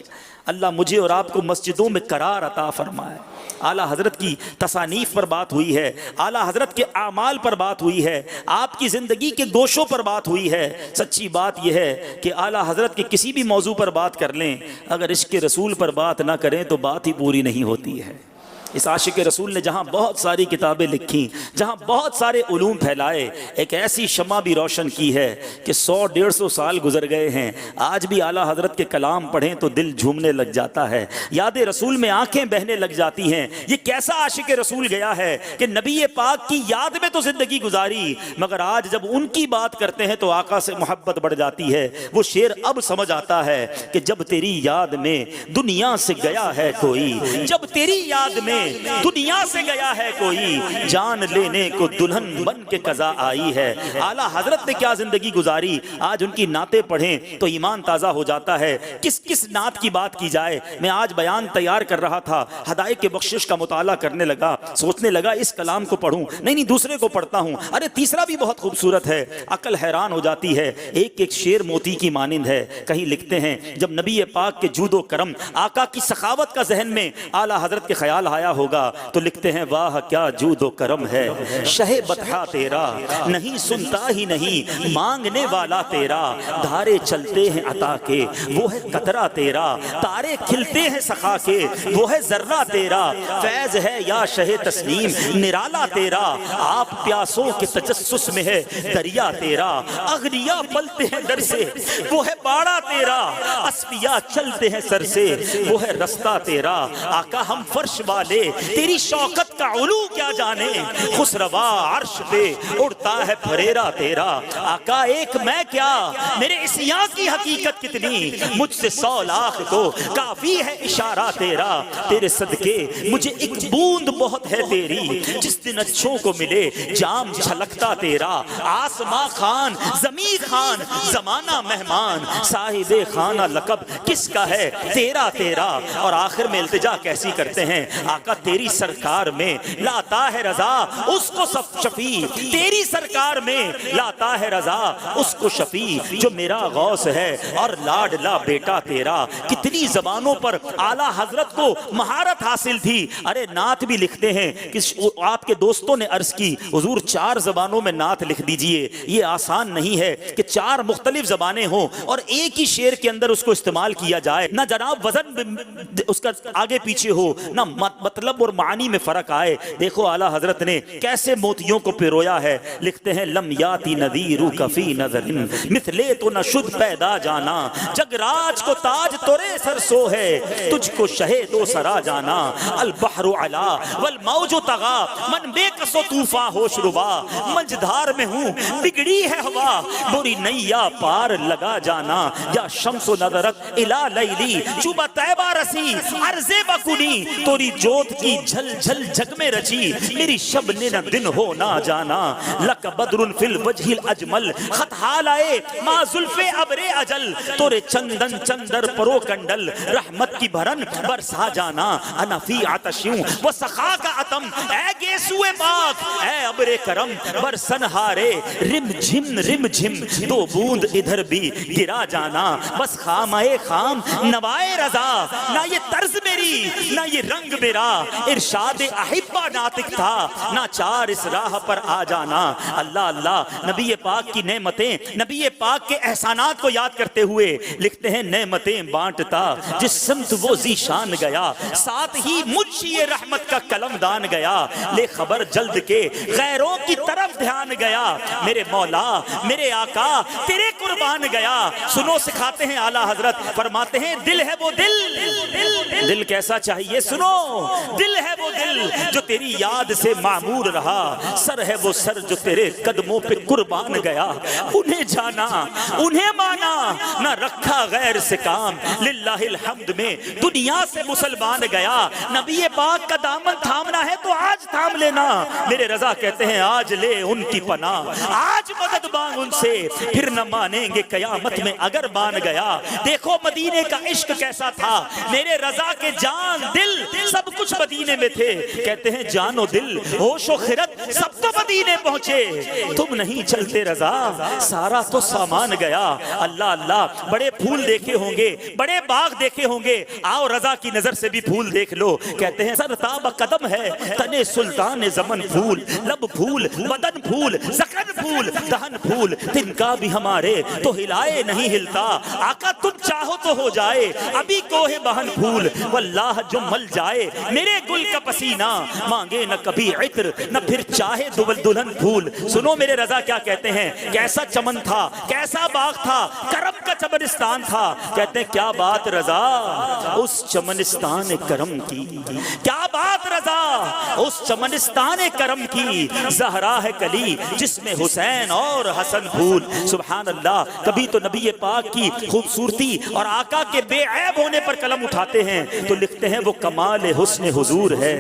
اللہ مجھے اور آپ کو مسجدوں میں قرار عطا فرمائے۔ اعلیٰ حضرت کی تصانیف پر بات ہوئی ہے، اعلیٰ حضرت کے اعمال پر بات ہوئی ہے، آپ کی زندگی کے گوشوں پر بات ہوئی ہے۔ سچی بات یہ ہے کہ اعلیٰ حضرت کے کسی بھی موضوع پر بات کر لیں، اگر عشق رسول پر بات نہ کریں تو بات ہی پوری نہیں ہوتی ہے۔ اس عاشق رسول نے جہاں بہت ساری کتابیں لکھی، جہاں بہت سارے علوم پھیلائے، ایک ایسی شمع بھی روشن کی ہے کہ 100-150 سال گزر گئے ہیں، آج بھی اعلیٰ حضرت کے کلام پڑھیں تو دل جھومنے لگ جاتا ہے، یاد رسول میں آنکھیں بہنے لگ جاتی ہیں۔ یہ کیسا عاشق رسول گیا ہے کہ نبی پاک کی یاد میں تو زندگی گزاری، مگر آج جب ان کی بات کرتے ہیں تو آقا سے محبت بڑھ جاتی ہے۔ وہ شعر اب سمجھ آتا ہے کہ جب تیری یاد میں دنیا سے گیا ہے کوئی، جب تیری یاد میں دنیا سے گیا ہے کوئی، جان لینے کو دلہن بن کے قضا آئی ہے۔ اعلیٰ حضرت نے کیا زندگی گزاری، آج ان کی نعتیں پڑھیں تو ایمان تازہ ہو جاتا ہے۔ کس کس نعت کی بات کی جائے؟ میں آج بیان تیار کر رہا تھا، ہدایت کے بخشش کا مطالعہ کرنے لگا، سوچنے لگا اس کلام کو پڑھوں، نہیں دوسرے کو پڑھتا ہوں، ارے تیسرا بھی بہت خوبصورت ہے، عقل حیران ہو جاتی ہے، ایک ایک شعر موتی کی مانند ہے۔ کہیں لکھتے ہیں جب نبی پاک کے جود و کرم، آقا کی سخاوت کا ذہن میں اعلیٰ حضرت کے خیال آیا ہوگا تو لکھتے ہیں واہ کیا جود و کرم ہے شہ بطحا تیرا، نہیں سنتا ہی نہیں مانگنے والا تیرا، دھارے چلتے ہیں عطا کے وہ ہے قطرہ تیرا، تارے کھلتے ہیں سخا کے وہ ہے ذرہ تیرا، فیض ہے یا شہ تسلیم نرالا تیرا، آپ پیاسوں کے تجسس میں ہے دریا تیرا، اغنیا پلتے ہیں در سے وہ ہے باڑا تیرا، اسفیا چلتے ہیں سر سے وہ ہے رستہ تیرا، آقا ہم فرش والے تیری شوکت کا علو کیا جانے، خسروا عرش پہ اڑتا ہے پھریرا تیرا، آقا ایک میں کیا میرے عصیاں کی حقیقت کتنی، مجھ سے 100 لاکھ کو کافی ہے اشارہ تیرا، تیرے صدقے مجھے ایک بوند بہت ہے تیری، جس دن اچھوں کو ملے جام چھلکتا تیرا، آسماں خان زمین خان زمانہ مہمان، صاحب خانہ لقب کس کا ہے تیرا تیرا، اور آخر میں التجا کیسی کرتے ہیں آقا تیری سرکار میں لاتا ہے رضا اس کو سب شفیع، تیری سرکار میں لاتا ہے رضا اس کو شفیع، جو میرا غوث ہے اور لاڈلا بیٹا تیرا۔ کتنی زبانوں پر اعلیٰ حضرت کو مہارت حاصل تھی، ارے نعت بھی لکھتے ہیں کہ آپ کے دوستوں نے عرض کی حضور 4 زبانوں میں نعت لکھ دیجئے، یہ آسان نہیں ہے کہ 4 مختلف زبانیں ہوں اور ایک ہی شعر کے اندر اس کو استعمال کیا جائے، نہ جناب وزن اس کا آگے پیچھے ہو، نہ مطلب اور معنی میں فرق آئے۔ دیکھو اعلیٰ حضرت نے کیسے موتیوں کو پیرویا ہے، لکھتے ہیں لم یاتی نذیرو کفی نظر مثلے تو نہ شد پیدا جانا، جگ راج کو تاج تورے سر سو ہے تجھ کو شہید و سرا جانا، البحر علا والموج طغا من بے کس و طوفاں ہوش ربا، منجدھار میں ہوں بگڑی ہے ہوا بری نیا پار لگا جانا، یا شمس و نظرت الا لیلی چوبہ طیبہ رسی عرض بکنی، توری جوت کی جھل جھل جگ میں رچی میری شب نے نہ دن ہو نہ جانا، لک بدر فی الوجہ الاجمل خط حال آئے ما زلف ابر اجل، تورے چندن چندر پرو کنڈل رحمت کی بھرن برسا جانا، انا فی عطشوں و سخا کا عتم اے گیسوئے پاک اے ابر کرم برسن ہارے رم جھم دو بوند ادھر بھی گرا جانا، بس خامے خام نوائے رضا، نہ یہ طرز میری نہ یہ رنگ میرا، ارشاد احبہ ناطق تھا نہ 4 اس راہ پر آ جانا۔ اللہ اللہ، نبی پاک کی نعمتیں، نبی پاک کے احسانات کو یاد کرتے ہوئے لکھتے ہیں نعمتیں بانٹتا جس سمت وہ ذیشان گیا، ساتھ ہی مجھ یہ رحمت کا قلم دان گیا، لے خبر جلد کے غیروں کی طرف دھیان گیا، میرے مولا میرے آقا تیرے قربان گیا۔ سنو سکھاتے ہیں اعلیٰ حضرت، فرماتے ہیں دل ہے وہ دل کیسا چاہیے، سنو دل ہے وہ دل جو تیری یاد سے معمور رہا، سر ہے وہ سر جو تیرے قدموں پہ قربان گیا، انہیں جانا انہیں مانا نہ رکھا غیر سے کام، للہ الحمد میں دنیا سے مسلمان گیا، نبی پاک کا دامن تھامنا ہے تو آج تھام لینا، میرے رضا کہتے ہیں آج لے ان کی پناہ، آج مدد مانگ ان سے، پھر نہ مانیں گے قیامت میں اگر مان گیا۔ دیکھو مدینے کا عشق کیسا تھا، میرے رضا کے جان دل سب کچھ مدینے میں تھے، کہتے ہیں جان و دل ہوش و خرد سب تو مدینے پہنچے، تم نہیں چلتے رضا سارا تو سامان گیا۔ اللہ اللہ، بڑے پھول دیکھے ہوں گے، بڑے باغ دیکھے ہوں گے، آؤ رضا کی نظر سے بھی پھول دیکھ لو، کہتے ہیں سرتاب قدم ہے تنے سلطان زمن پھول، لب پھول بدن پھول زکن پھول دہن پھول، تن کا بھی ہمارے تو ہلائے نہیں ہلتا، آقا تم چاہو تو ہو جائے ابھی کوہ بہن پھول، واللہ جو مل جائے میرے گل کا پسینہ، مانگے نہ کبھی عطر نہ پھر چاہے دلہن پھول۔ سنو میرے رضا کیا کہتے ہیں، کیسا چمن تھا، کیسا باغ تھا، کرم کا چمنستان تھا، کہتے ہیں کیا بات رضا اس چمنستان کرم کی، کیا بات رضا اس چمنستان کرم کی، زہرا ہے کلی جس میں حسین اور حسن پھول۔ سبحان اللہ۔ کبھی تو نبی پاک کی خوبصورتی اور آقا کے بے عیب ہونے پر قلم اٹھاتے ہیں تو لکھتے ہیں وہ کمال حسن حضور ہے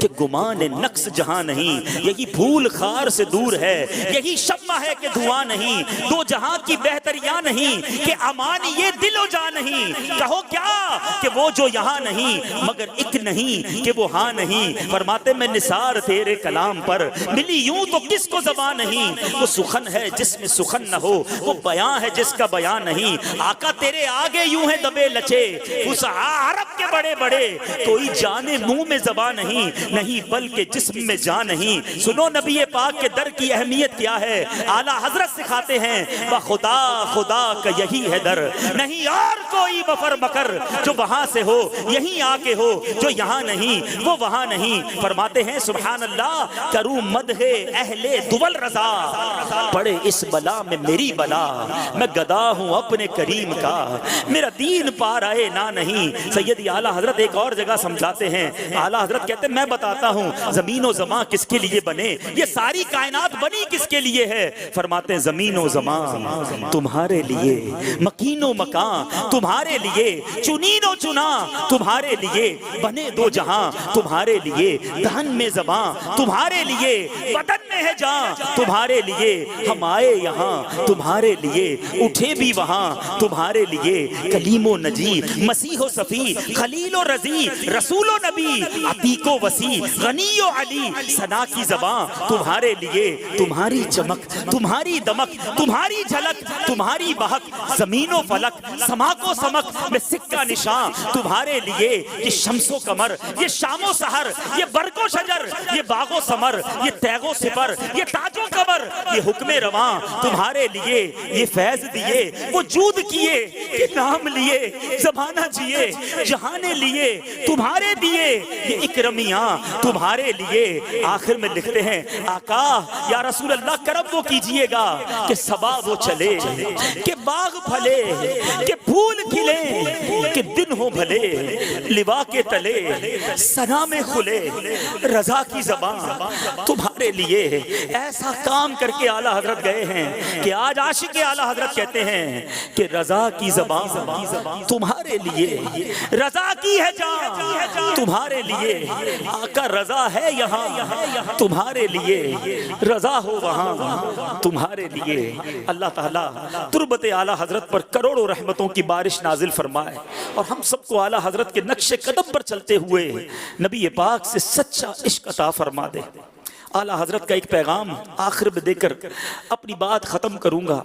کہ گمان نقص جہاں نہیں، یہی پھول خار سے دور ہے، یہی شمع ہے کہ دھواں نہیں، دو جہاں کی بہتریاں نہیں کہ امان یہ دل و جان نہیں۔ کہو کیا کہ وہ جو یہاں نہیں مگر ایک نہیں کہ وہ ہاں نہیں۔ فرماتے میں نثار تیرے کلام پر ملی یوں تو کس کو زبان نہیں، وہ سخن ہے جس میں سخن نہ ہو، وہ بیان ہے جس کا بیان نہیں۔ آقا تیرے آگے یوں ہے دبے لچے فصحاء عرب کے بڑے بڑے، کوئی جانے منہ میں زبان نہیں بلکہ جسم میں جان نہیں۔ سنو نبی پاک کے در کی اہمیت کیا ہے، اعلیٰ حضرت سکھاتے ہیں خدا خدا کا یہی ہے در، نہیں اور کوئی بفر مکر، جو وہاں سے ہو یہیں آ کے ہو، جو یہاں نہیں وہ وہاں نہیں۔ فرماتے ہیں سبحان اللہ، کروں مدح اہل دول رضا، پڑے اس بلا میں میری بلا، میں گدا ہوں اپنے کریم کا، میرا دین پار آئے نہ نہیں۔ سیدی اعلیٰ حضرت ایک اور جگہ سمجھاتے ہیں، اعلیٰ حضرت کہتے ہیں میں بتاتا ہوں زمین و زمان کس کے لیے بنے، یہ ساری کائنات بنی کس کے لیے ہے۔ فرماتے ہیں زمین و زمان تمہارے لیے، مکین و مکان تمہارے لیے، چنین و چنا تمہارے لیے، بنے دو جہاں تمہارے لیے، دہن میں زبان تمہارے لیے، بدن میں ہے جان تمہارے لیے، ہم آئے یہاں تمہارے لیے، اٹھے بھی وہاں تمہارے لیے، کلیم و نجی مسیح و صفی خلیل و رضی رسول و نبی، عتیق و وسیع غنی و علی، ثنا کی زبان تمہارے لیے، تمہاری چمک تمہاری دمک تمہاری جھلک تمہاری بہک، زمین و فلک سماک و سمک میں سکہ نشان تمہارے لیے، یہ شمس و قمر یہ شام و سحر یہ برگ و شجر یہ باغ و ثمر یہ تیغ و سپر یہ تاج و قمر یہ حکم رواں تمہارے لیے، یہ فیض دیے وہ جود کیے کہ نام لیے زمانہ جیے، جہانے لیے تمہارے دیے، یہ اکرمیاں تمہارے لیے۔ آخر میں لکھتے ہیں آقا یا رسول اللہ کرم وہ کیجئے گا کہ صبا وہ چلے، کہ باغ پھلے، کہ پھول کھلے، کہ دن ہو بھلے لوا کے تلے، ثنا میں کھلے رضا کی زبان تمہارے لیے۔ ایسا کام کر کے اعلیٰ حضرت گئے ہیں کہ آج عاشق اعلیٰ حضرت کہتے ہیں کہ رضا کی زبان تمہارے لیے، رضا کی ہے جان تمہارے لیے، آقا رضا ہے یہاں تمہارے لیے، رضا ہو وہاں تمہارے لیے۔ اللہ تعالیٰ تربت اعلیٰ حضرت پر کروڑوں رحمتوں کی بارش نازل فرمائے اور ہم سب کو اعلیٰ حضرت کے نقش قدم پر چلتے ہوئے نبی پاک سے سچا عشق عطا فرما دے۔ اعلیٰ حضرت کا ایک پیغام آخر میں دے کر اپنی بات ختم کروں گا۔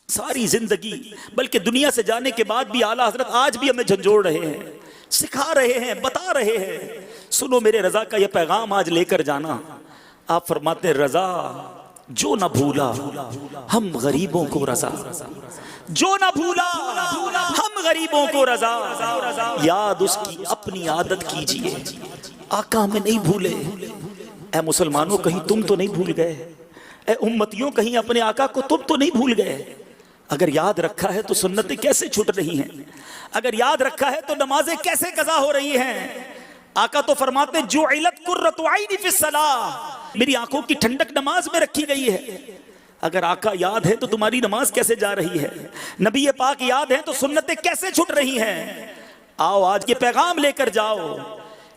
ساری زندگی بلکہ دنیا سے جانے کے بعد بھی اعلیٰ حضرت آج بھی ہمیں جھنجھوڑ رہے ہیں، سکھا رہے ہیں، بتا رہے ہیں۔ سنو میرے رضا کا یہ پیغام آج لے کر جانا۔ آپ فرماتے ہیں رضا جو نہ بھولا ہم غریبوں کو رضا، جو نہ بھولا ہم غریبوں کو رضا، یاد اس کی اپنی عادت کیجئے، آقا ہمیں نہیں بھولے۔ اے مسلمانوں کہیں تم تو نہیں بھول گئے، اے امتیوں کہیں اپنے آقا کو تم تو نہیں بھول گئے۔ اگر یاد رکھا ہے تو سنتیں کیسے چھٹ رہی ہیں، اگر یاد رکھا ہے تو نمازیں کیسے قضا ہو رہی ہیں۔ آقا تو فرماتے جعلت قرۃ عینی فی الصلاۃ، میری آنکھوں کی ٹھنڈک نماز میں رکھی گئی ہے۔ اگر آقا یاد ہے تو تمہاری نماز کیسے جا رہی ہے، نبی پاک یاد ہے تو سنتیں کیسے چھٹ رہی ہیں۔ آؤ آج کے پیغام لے کر جاؤ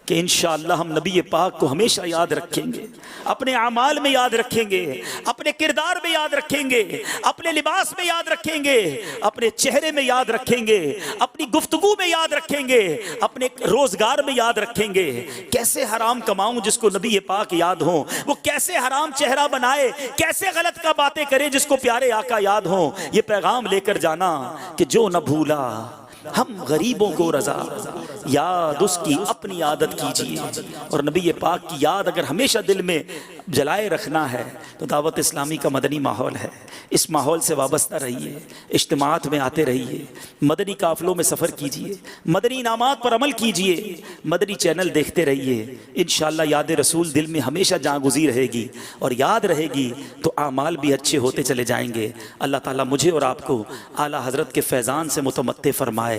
کہ انشاءاللہ ہم نبی پاک کو ہمیشہ یاد رکھیں گے، اپنے اعمال میں یاد رکھیں گے، اپنے کردار میں یاد رکھیں گے، اپنے لباس میں یاد رکھیں گے، اپنے چہرے میں یاد رکھیں گے، اپنی گفتگو میں یاد رکھیں گے، اپنے روزگار میں یاد رکھیں گے۔ کیسے حرام کماؤں جس کو نبی پاک یاد ہوں، وہ کیسے حرام چہرہ بنائے، کیسے غلط کا باتیں کرے جس کو پیارے آقا یاد ہوں۔ یہ پیغام لے کر جانا کہ جو نہ بھولا ہم غریبوں کو رضا، یاد اس کی اپنی عادت کیجئے۔ اور نبی پاک کی یاد اگر ہمیشہ دل میں جلائے رکھنا ہے تو دعوت اسلامی کا مدنی ماحول ہے، اس ماحول سے وابستہ رہیے، اجتماعات میں آتے رہیے، مدنی قافلوں میں سفر کیجئے، مدنی انعامات پر عمل کیجئے، مدنی چینل دیکھتے رہیے۔ انشاءاللہ یاد رسول دل میں ہمیشہ جاگزی رہے گی، اور یاد رہے گی تو اعمال بھی اچھے ہوتے چلے جائیں گے۔ اللہ تعالیٰ مجھے اور آپ کو اعلیٰ حضرت کے فیضان سے متمتع فرمائے۔